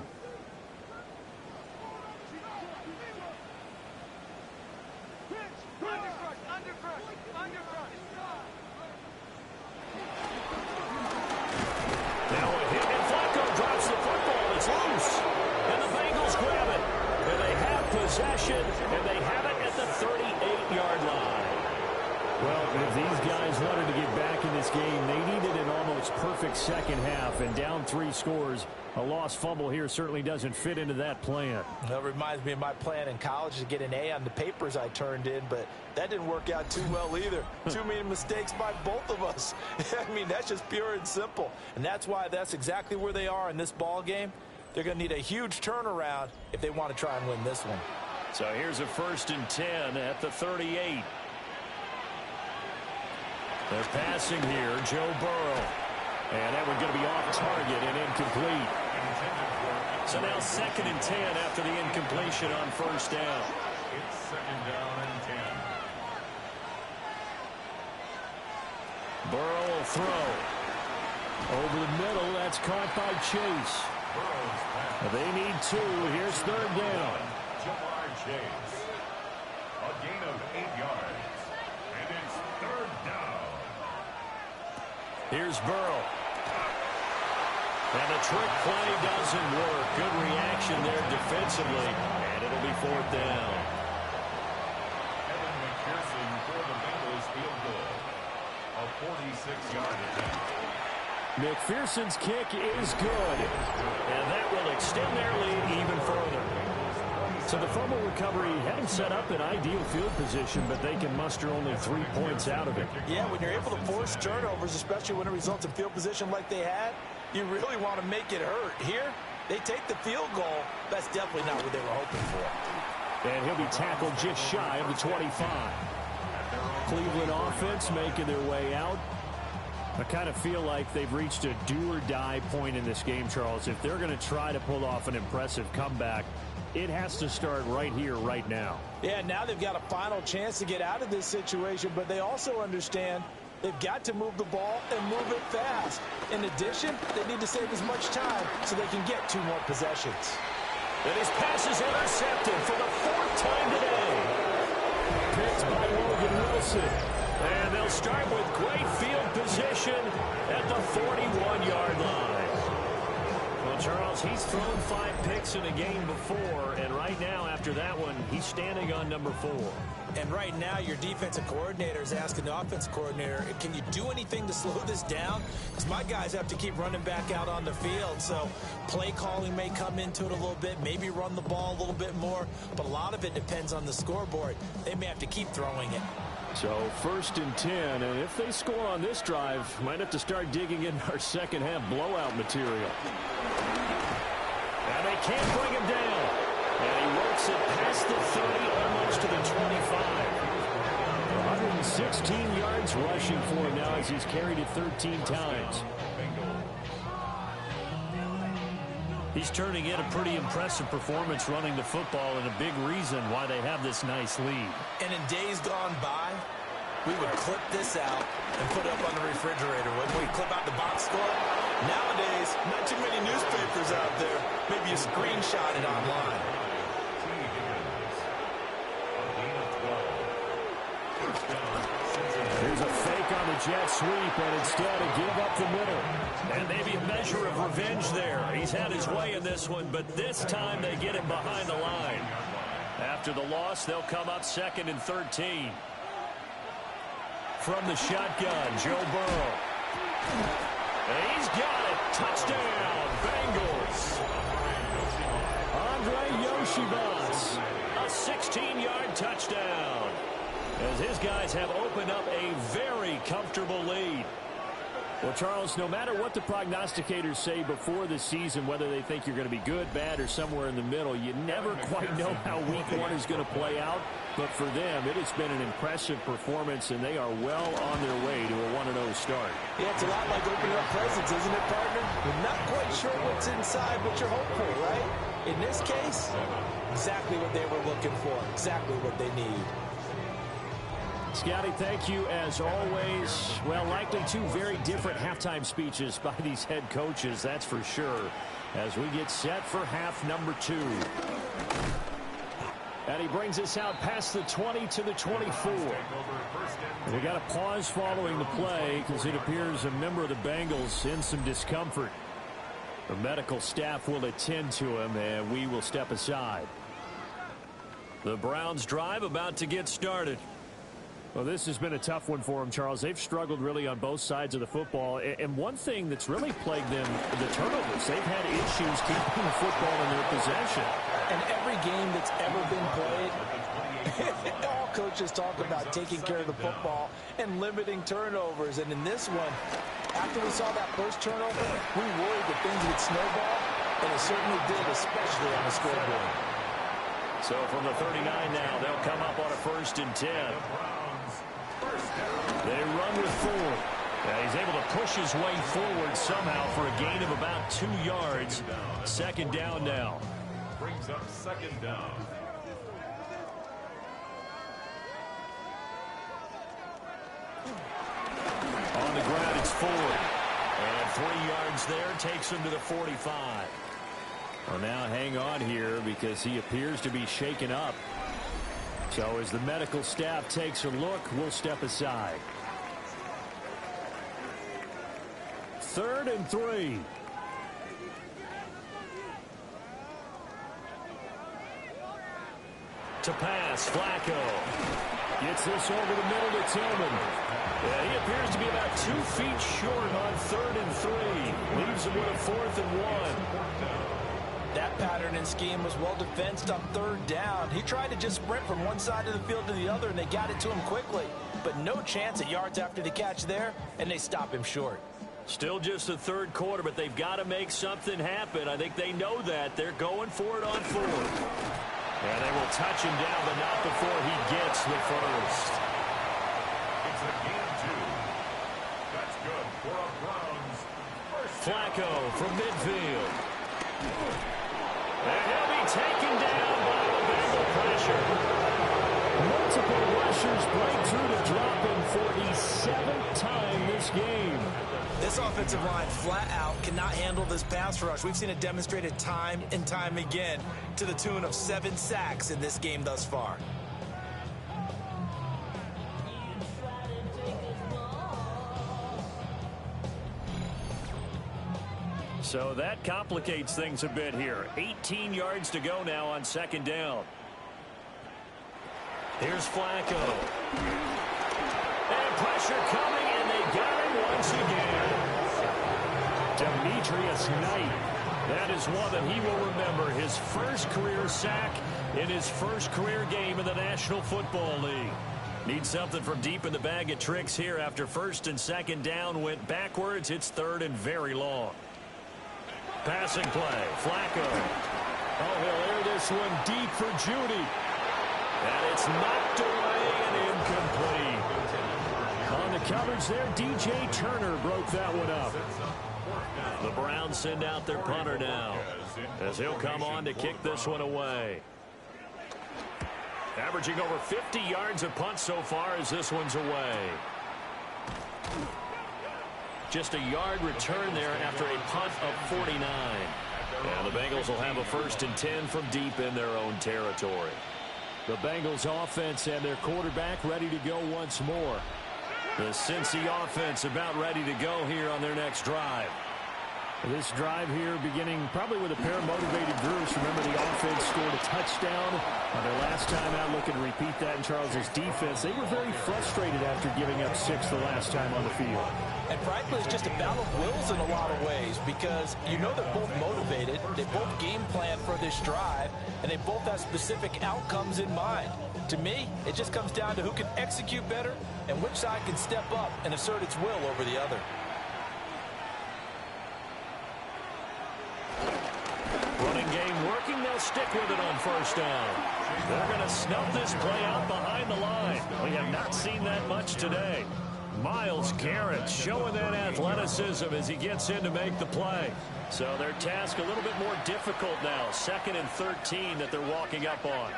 Now a hit, and Flacco drops the football. It's loose. And the Bengals grab it. And they have possession, and they have it at the 38-yard line. Well, if these guys wanted to get back in this game, they needed an almost perfect second half, and down 3 scores. A lost fumble here certainly doesn't fit into that plan. That reminds me of my plan in college to get an A on the papers I turned in, but that didn't work out too well either. Too many mistakes by both of us. I mean, that's just pure and simple. And that's why that's exactly where they are in this ball game. They're going to need a huge turnaround if they want to try and win this one. So here's a 1st and 10 at the 38. They're passing here, Joe Burrow. And that one's going to be off target and incomplete. So now 2nd and 10 after the incompletion on 1st down. It's 2nd down and 10. Burrow will throw. Over the middle, that's caught by Chase. They need 2. Here's 3rd down. Jamar Chase. A gain of 8 yards. And it's 3rd down. Here's Burrow. And the trick play doesn't work. Good reaction there defensively. And it'll be 4th down. Evan McPherson for the Bengals field goal. A 46-yard attempt. McPherson's kick is good, and that will extend their lead even further. So the fumble recovery had him set up in ideal field position, but they can muster only 3 points out of it. Yeah, when you're able to force turnovers, especially when it results in field position like they had, you really want to make it hurt. Here, they take the field goal. That's definitely not what they were hoping for. And he'll be tackled just shy of the 25. Cleveland offense making their way out. I kind of feel like they've reached a do-or-die point in this game, Charles. If they're going to try to pull off an impressive comeback, it has to start right here, right now. Yeah, now they've got a final chance to get out of this situation, but they also understand they've got to move the ball and move it fast. In addition, they need to save as much time so they can get 2 more possessions. And his pass is intercepted for the 4th time today. Picked by Logan Wilson. And they'll start with great field position at the 41-yard line. Well, Charles, he's thrown 5 picks in a game before, and right now, after that one, he's standing on number 4. And right now, your defensive coordinator is asking the offensive coordinator, can you do anything to slow this down? Because my guys have to keep running back out on the field. So play calling may come into it a little bit, maybe run the ball a little bit more. But a lot of it depends on the scoreboard. They may have to keep throwing it. So 1st and 10, and if they score on this drive, might have to start digging in our second half blowout material. And they can't bring him down. And he works it past the 30, almost to the 25. 116 yards rushing for him now as he's carried it 13 times. He's turning in a pretty impressive performance running the football, and a big reason why they have this nice lead. And in days gone by, we would clip this out and put it up on the refrigerator. When we clip out the box score, Nowadays, not too many newspapers out there. Maybe you screenshot it online. Here's a fake on the jet sweep, and instead a give up the middle. And maybe a measure of revenge there. He's had his way in this one, but this time they get him behind the line. After the loss, they'll come up 2nd and 13. From the shotgun, Joe Burrow. And he's got it. Touchdown, Bengals. Andre Yoshibas, a 16-yard touchdown, as his guys have opened up a very comfortable lead. Well, Charles, no matter what the prognosticators say before the season, whether they think you're going to be good, bad, or somewhere in the middle, you never quite know how week 1 is going to play out. But for them, it has been an impressive performance, and they are well on their way to a 1-0 start. Yeah, it's a lot like opening up presents, isn't it, partner? You're not quite sure what's inside, but you're hopeful, right? In this case, exactly what they were looking for, exactly what they need. Scotty, thank you as always. Well, likely 2 very different halftime speeches by these head coaches, that's for sure, as we get set for half number 2. And he brings us out past the 20 to the 24. And we got a pause following the play because it appears a member of the Bengals in some discomfort. The medical staff will attend to him, and we will step aside. The Browns drive about to get started. Well, this has been a tough one for them, Charles. They've struggled really on both sides of the football. And one thing that's really plagued them, the turnovers. They've had issues keeping the football in their possession. And every game that's ever been played, all coaches talk about taking care of the football and limiting turnovers. And in this one, after we saw that first turnover, we worried that things would snowball, and it certainly did, especially on the scoreboard. So from the 39 now, they'll come up on a 1st and 10. They run with 4. And he's able to push his way forward somehow for a gain of about 2 yards. 2nd down now. Brings up 2nd down. On the ground, it's 4. And 3 yards there takes him to the 45. Well, now hang on here because he appears to be shaken up. So as the medical staff takes a look, we'll step aside. 3rd and 3. To pass, Flacco. Gets this over the middle to Tillman. Yeah, he appears to be about 2 feet short on 3rd and 3. Leaves him with a 4th and 1. That pattern and scheme was well defensed on 3rd down. He tried to just sprint from one side of the field to the other, and they got it to him quickly. But no chance at yards after the catch there, and they stop him short. Still just the 3rd quarter, but they've got to make something happen. I think they know that. They're going for it on 4th. And they will touch him down, but not before he gets the first. It's a gain of 2. That's good for a Browns first down. Flacco from midfield. And he'll be taken down by the Bengal pressure. Multiple rushers break through to drop him for the 7th time this game. This offensive line flat out cannot handle this pass rush. We've seen it demonstrated time and time again to the tune of 7 sacks in this game thus far. So that complicates things a bit here. 18 yards to go now on 2nd down. Here's Flacco. And pressure coming, and they got him once again. Demetrius Knight. That is one that he will remember. His first career sack in his first career game in the National Football League. Needs something from deep in the bag of tricks here after 1st and 2nd down went backwards. It's 3rd and very long. Passing play. Flacco. Oh, he'll air this one deep for Judy. And it's knocked away and incomplete. On the coverage there, DJ Turner broke that one up. The Browns send out their punter now, as he'll come on to kick this one away. Averaging over 50 yards a punt so far as this one's away. Just a yard return there after a punt of 49. And the Bengals will have a 1st and 10 from deep in their own territory. The Bengals offense and their quarterback ready to go once more. The Cincy offense about ready to go here on their next drive. This drive here beginning probably with a pair of motivated groups. Remember, the offense scored a touchdown on their last time out. Looking to repeat that in Charles's defense. They were very frustrated after giving up 6 the last time on the field. And frankly, it's just a battle of wills in a lot of ways, because you know they're both motivated, they both game plan for this drive, and they both have specific outcomes in mind. To me, it just comes down to who can execute better and which side can step up and assert its will over the other. Running game working. They'll stick with it on 1st down. They're going to snuff this play out behind the line. We have not seen that much today. Myles Garrett showing that athleticism as he gets in to make the play. So their task a little bit more difficult now. 2nd and 13 that they're walking up on.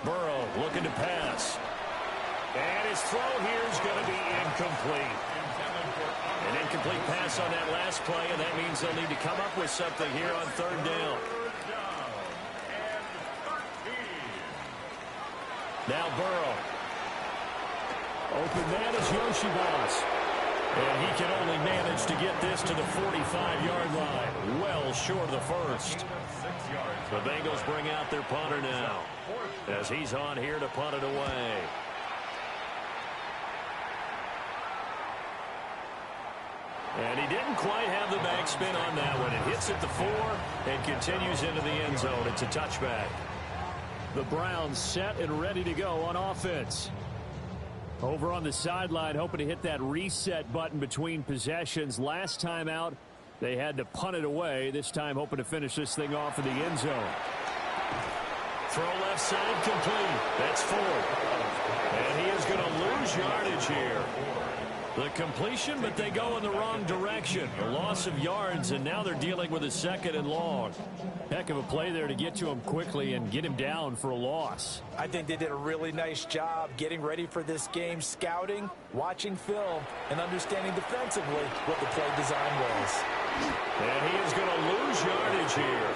Burrow looking to pass. And his throw here is going to be incomplete. An incomplete pass on that last play, and that means they'll need to come up with something here on 3rd down. Now Burrow. Open man is Yoshibas. And he can only manage to get this to the 45-yard line. Well short of the first. The Bengals bring out their punter now, as he's on here to punt it away. And he didn't quite have the backspin on that one. It hits at the 4 and continues into the end zone. It's a touchback. The Browns set and ready to go on offense. Over on the sideline, hoping to hit that reset button between possessions. Last time out, they had to punt it away. This time, hoping to finish this thing off in the end zone. Throw left side complete. That's 4. And he is going to lose yardage here. The completion, but they go in the wrong direction. A loss of yards, and now they're dealing with a 2nd and long. Heck of a play there to get to him quickly and get him down for a loss. I think they did a really nice job getting ready for this game, scouting, watching film, and understanding defensively what the play design was. And he is going to lose yardage here.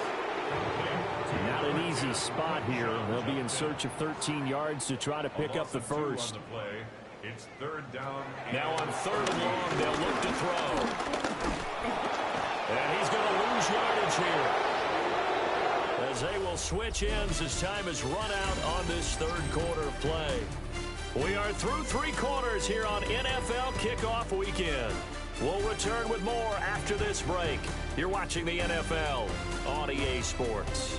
Not an easy spot here. They'll be in search of 13 yards to try to pick up the first. It's third down. Now on 3rd and long, they'll look to throw. And he's going to lose yardage here, as they will switch ends as time is run out on this 3rd quarter of play. We are through 3 quarters here on NFL Kickoff Weekend. We'll return with more after this break. You're watching the NFL on EA Sports.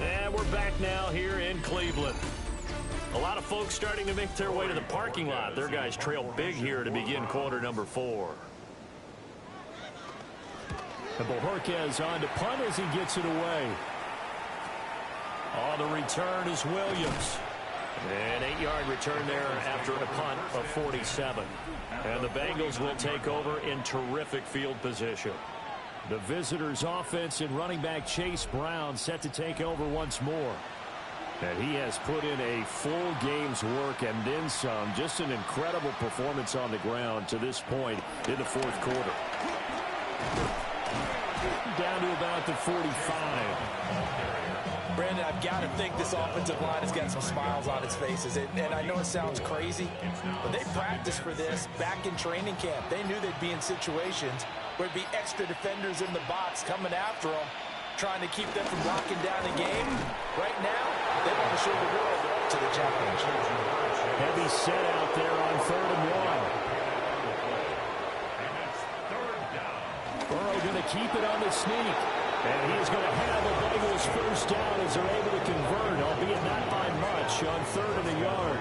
And we're back now here in Cleveland. A lot of folks starting to make their way to the parking lot. Their guys trail big here to begin quarter number 4. And Bojorquez on to punt as he gets it away. On the return is Williams. An 8-yard return there after a punt of 47. And the Bengals will take over in terrific field position. The visitors' offense and running back Chase Brown set to take over once more. And he has put in a full game's work and then some. Just an incredible performance on the ground to this point in the 4th quarter. Down to about the 45. Brandon, I've got to think this offensive line has got some smiles on its faces. And I know it sounds crazy, but they practiced for this back in training camp. They knew they'd be in situations where it'd be extra defenders in the box coming after them, trying to keep them from locking down the game. Right now, they want to show the world they're up to the challenge. Heavy set out there on 3rd and 1. Burrow going to keep it on the sneak. And he is going to have the Bengals first down as they're able to convert, albeit not by much, on 3rd and a yard.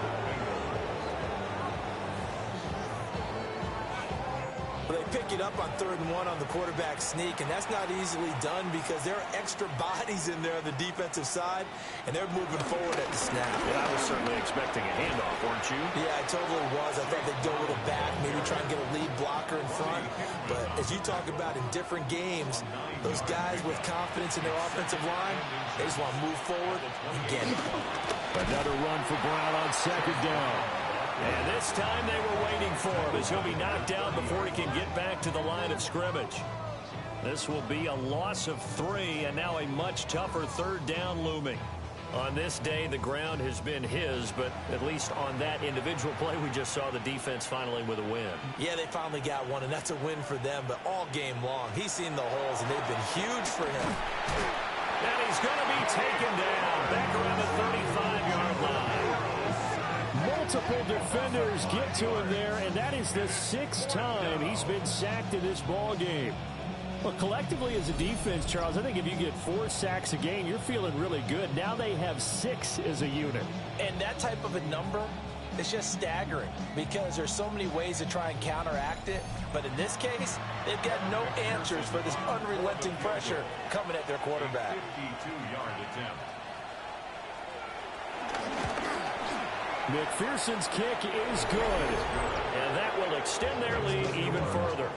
Well, they pick it up on 3rd and 1 on the quarterback sneak, and that's not easily done because there are extra bodies in there on the defensive side, and they're moving forward at the snap. Yeah, I was certainly expecting a handoff, weren't you? Yeah, I totally was. I thought they'd go with a back, maybe try and get a lead blocker in front. But as you talk about in different games, those guys with confidence in their offensive line, they just want to move forward and get it. Another run for Brown on 2nd down. And this time they were waiting for him as he'll be knocked down before he can get back to the line of scrimmage. This will be a loss of 3 and now a much tougher 3rd down looming. On this day, the ground has been his, but at least on that individual play, we just saw the defense finally with a win. Yeah, they finally got one, and that's a win for them, but all game long, he's seen the holes, and they've been huge for him. And he's going to be taken down back around the 35-yard line. Multiple defenders get to him there, and that is the 6th time he's been sacked in this ball game. Well, collectively as a defense, Charles, I think if you get 4 sacks a game, you're feeling really good. Now they have 6 as a unit. And that type of a number is just staggering because there's so many ways to try and counteract it. But in this case, they've got no answers for this unrelenting pressure coming at their quarterback. 52-yard attempt. McPherson's kick is good, and that will extend their lead even further.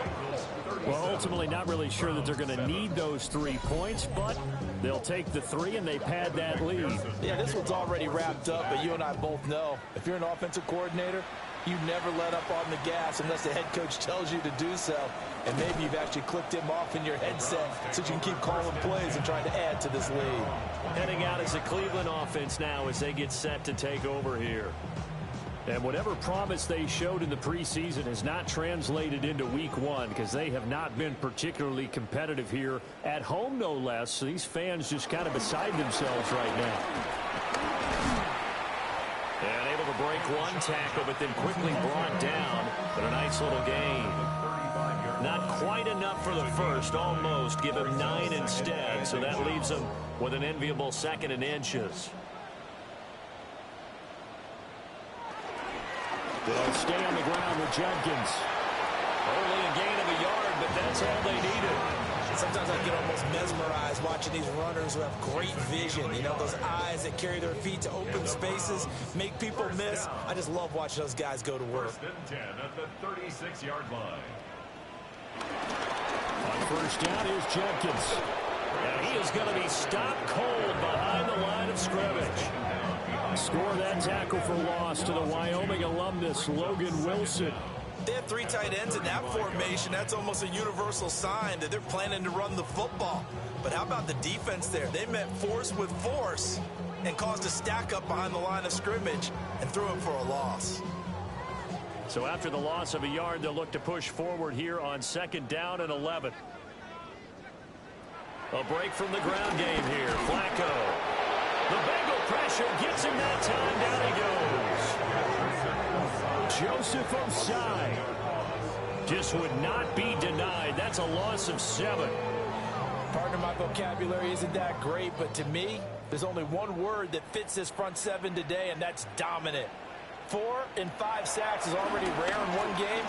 Well, ultimately not really sure that they're going to need those 3 points, but they'll take the 3 and they pad that lead. Yeah, this one's already wrapped up, but you and I both know if you're an offensive coordinator, you never let up on the gas unless the head coach tells you to do so. And maybe you've actually clicked him off in your headset so you can keep calling plays and trying to add to this lead. Heading out as a Cleveland offense now as they get set to take over here. And whatever promise they showed in the preseason has not translated into week 1 because they have not been particularly competitive here at home, no less. So these fans just kind of beside themselves right now. And able to break 1 tackle, but then quickly brought down. But a nice little gain. Not quite enough for the first, almost. Give him 9 instead, so that leaves him with an enviable 2nd and inches. They'll stay on the ground with Jenkins. Only a gain of a yard, but that's all they needed. Sometimes I get almost mesmerized watching these runners who have great vision. You know, those eyes that carry their feet to open spaces, make people miss. I just love watching those guys go to work. 1st and 10 at the 36-yard line. On 1st down is Jenkins. And he is going to be stopped cold behind the line of scrimmage. Score that tackle for loss to the Wyoming alumnus, Logan Wilson. They have 3 tight ends in that formation. That's almost a universal sign that they're planning to run the football. But how about the defense there? They met force with force and caused a stack up behind the line of scrimmage and threw it for a loss. So after the loss of a yard, they'll look to push forward here on 2nd down and 11. A break from the ground game here. Flacco. The Bengal pressure gets him that time. Down he goes. Joseph Osai just would not be denied. That's a loss of 7. Partner, my vocabulary isn't that great, but to me, there's only one word that fits this front 7 today, and that's dominant. 4 and 5 sacks is already rare in one game.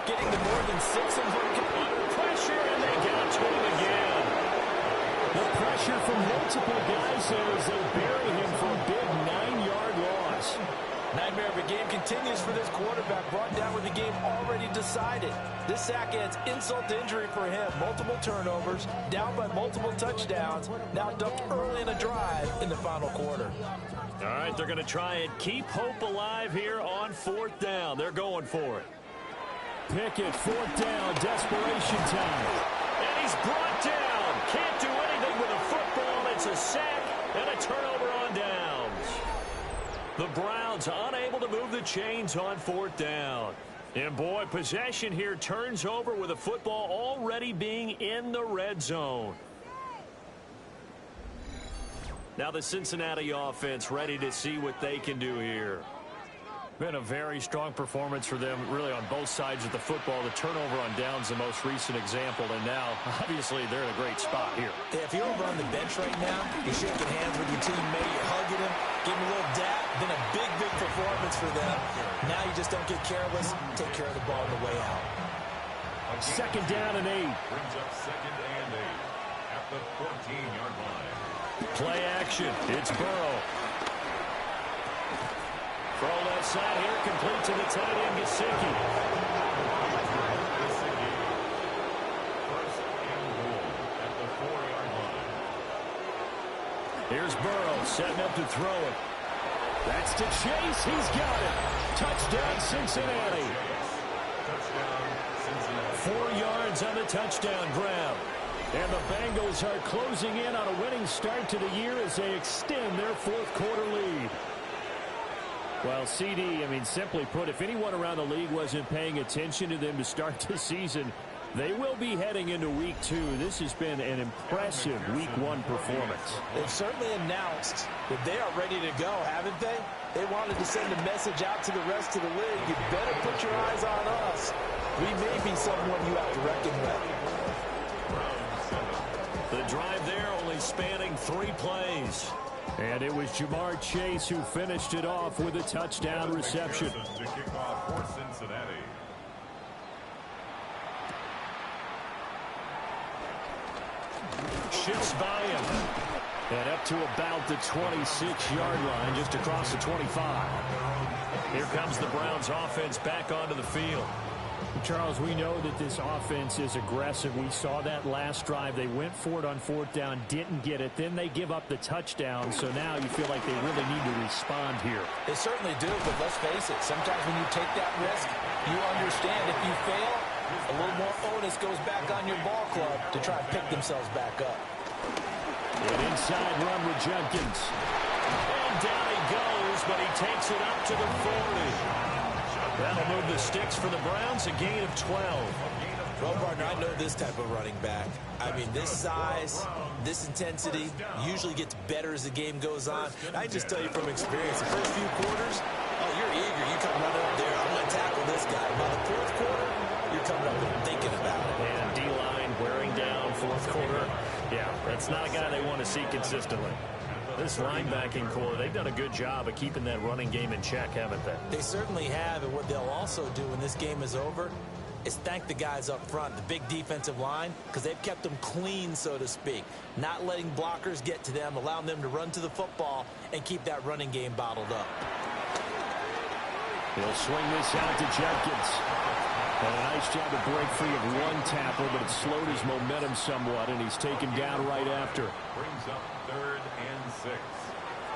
Getting to more than 6 in one game. Under pressure, and they got to him again. The pressure from multiple guys there as they bury him for a big 9-yard loss. Nightmare of a game continues for this quarterback, brought down with the game already decided. This sack adds insult to injury for him. Multiple turnovers, down by multiple touchdowns, now dumped early in a drive in the final quarter. All right, they're going to try and keep hope alive here on 4th down. They're going for it. Pickett, 4th down, desperation time. And he's brought down. Can't do anything with a football. It's a sack and a turnover on downs. The Browns unable to move the chains on 4th down. And boy, possession here turns over with a football already being in the red zone. Now the Cincinnati offense ready to see what they can do here. Been a very strong performance for them, really on both sides of the football. The turnover on downs, the most recent example, and now, obviously, they're in a great spot here. Yeah, if you're over on the bench right now, you're shaking hands with your teammate, you're hugging him, giving him a little dap. Been a big, big performance for them. Now you just don't get careless. Take care of the ball on the way out. 2nd down and 8. Brings up 2nd and 8 at the 14-yard line. Play action. It's Burrow. Throw left side here, complete to the tight end, Gesicki. First and goal at the 4-yard line. Here's Burrow setting up to throw it. That's to Chase. He's got it. Touchdown, Cincinnati. Touchdown, Cincinnati. 4 yards on the touchdown grab. And the Bengals are closing in on a winning start to the year as they extend their 4th quarter lead. Well, CD, simply put, if anyone around the league wasn't paying attention to them to start the season, they will be heading into Week 2. This has been an impressive Week 1 performance. They've certainly announced that they are ready to go, haven't they? They wanted to send a message out to the rest of the league. You better put your eyes on us. We may be someone you have to reckon with. The drive there only spanning 3 plays. And it was Jamar Chase who finished it off with a touchdown reception. To kick off for Cincinnati. Shifts by him. And up to about the 26-yard line, just across the 25. Here comes the Browns offense back onto the field. Charles, we know that this offense is aggressive. We saw that last drive. They went for it on 4th down, didn't get it. Then they give up the touchdown. So now you feel like they really need to respond here. They certainly do, but let's face it. Sometimes when you take that risk, you understand if you fail, a little more onus goes back on your ball club to try and pick themselves back up. An inside run with Jenkins. And down he goes, but he takes it up to the 40. That'll move the sticks for the Browns, a gain of 12. Well, partner, I know this type of running back. This size, this intensity usually gets better as the game goes on. I just tell you from experience, the first few quarters, you're eager. You come running up there, I'm going to tackle this guy. By the 4th quarter, you're coming up and thinking about it. And D-line wearing down 4th quarter. Yeah, that's not a guy they want to see consistently. This linebacking core, they've done a good job of keeping that running game in check, haven't they? They certainly have, and what they'll also do when this game is over is thank the guys up front, the big defensive line, because they've kept them clean, so to speak. Not letting blockers get to them, allowing them to run to the football and keep that running game bottled up. He'll swing this out to Jenkins. And a nice job to break free of one tackle, but it slowed his momentum somewhat, and he's taken down right after. Brings up 3rd and 6.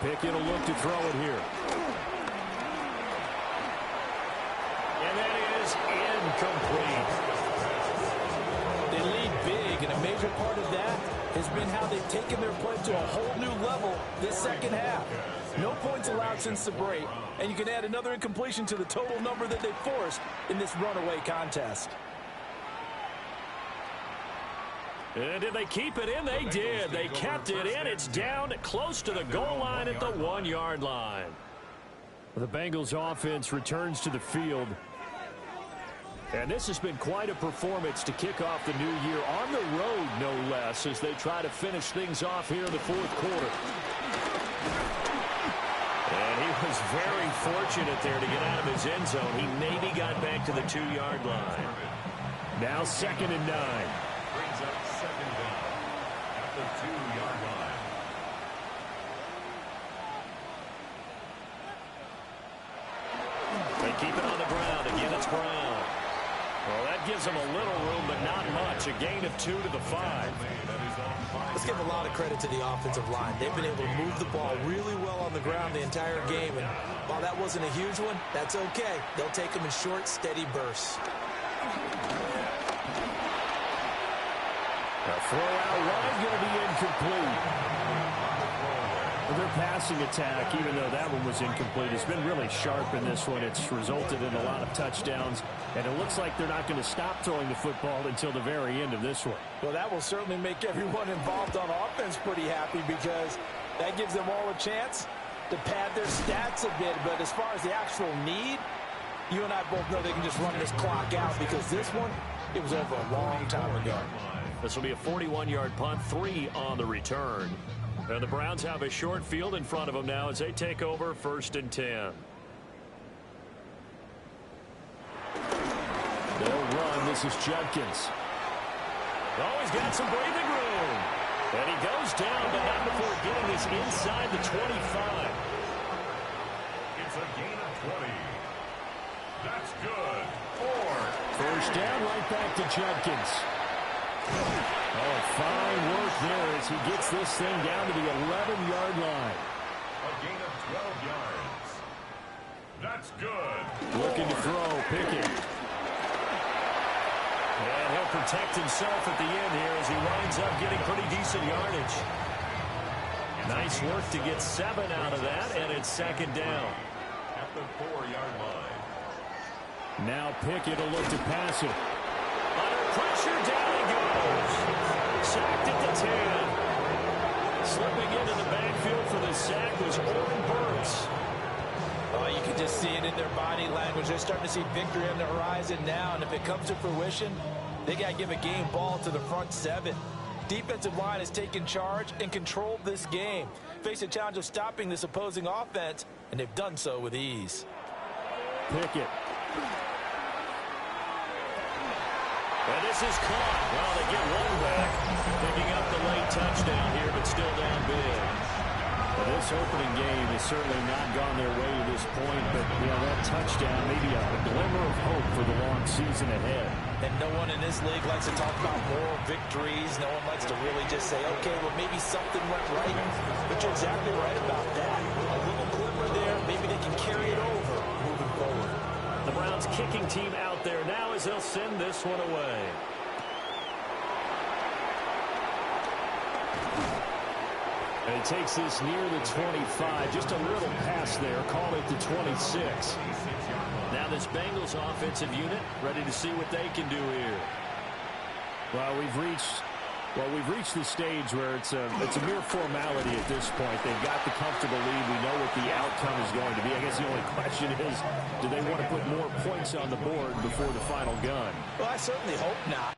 Pickett will look to throw it here. And that is incomplete. They lead big, and a major part of that has been how they've taken their play to a whole new level this second half. No points allowed since the break, and you can add another incompletion to the total number that they forced in this runaway contest. And did they keep it in? They did. They kept it in. It's down close to the goal line at the 1-yard line. The Bengals offense returns to the field. And this has been quite a performance to kick off the new year on the road, no less, as they try to finish things off here in the fourth quarter. And he was very fortunate there to get out of his end zone. He maybe got back to the 2-yard line. Now 2nd and 9. Brings up 2nd down at the 2-yard line. They keep it on the ground. Again, it's Brown. Well, that gives them a little room, but not much. A gain of 2 to the 5. Let's give a lot of credit to the offensive line. They've been able to move the ball really well on the ground the entire game. And while that wasn't a huge one, that's okay. They'll take them in short, steady bursts. A throw out wide, going to be incomplete. Their passing attack, even though that one was incomplete, has been really sharp in this one. It's resulted in a lot of touchdowns, and it looks like they're not going to stop throwing the football until the very end of this one. Well, that will certainly make everyone involved on offense pretty happy, because that gives them all a chance to pad their stats a bit. But as far as the actual need, you and I both know they can just run this clock out, because this one, it was over a long time ago. This will be a 41-yard punt, 3 on the return. And the Browns have a short field in front of them now as they take over 1st and 10. They'll run. This is Judkins. Oh, he's got some breathing room. And he goes down, but not before getting this inside the 25. It's a gain of 20. That's good. 4. 1st down, right back to Judkins. Oh, fine work there as he gets this thing down to the 11-yard line. A gain of 12 yards. That's good. Looking to throw, Pickett. And he'll protect himself at the end here as he winds up getting pretty decent yardage. Nice work to get 7 out of that, and it's 2nd down. At the 4-yard line. Now Pickett will look to pass it. Under pressure, down he goes. Sacked at the 10. Slipping into the backfield for the sack was Oren Burks. Oh, you can just see it in their body language. They're starting to see victory on the horizon now, and if it comes to fruition, they got to give a game ball to the front 7. Defensive line has taken charge and controlled this game. Face a challenge of stopping this opposing offense, and they've done so with ease. Pickett. And this is caught. Well, they get one back. Picking up the late touchdown here, but still down big. Well, this opening game has certainly not gone their way to this point, but that touchdown, maybe a glimmer of hope for the long season ahead. And no one in this league likes to talk about moral victories. No one likes to really just say, okay, well, maybe something went right. But you're exactly right about that. A little glimmer there, maybe they can carry it over moving forward. The Browns kicking team out there now as they'll send this one away. And he takes this near the 25. Just a little pass there. Call it the 26. Now this Bengals offensive unit ready to see what they can do here. Well, we've reached the stage where it's a mere formality at this point. They've got the comfortable lead. We know what the outcome is going to be. I guess the only question is, do they want to put more points on the board before the final gun? Well, I certainly hope not.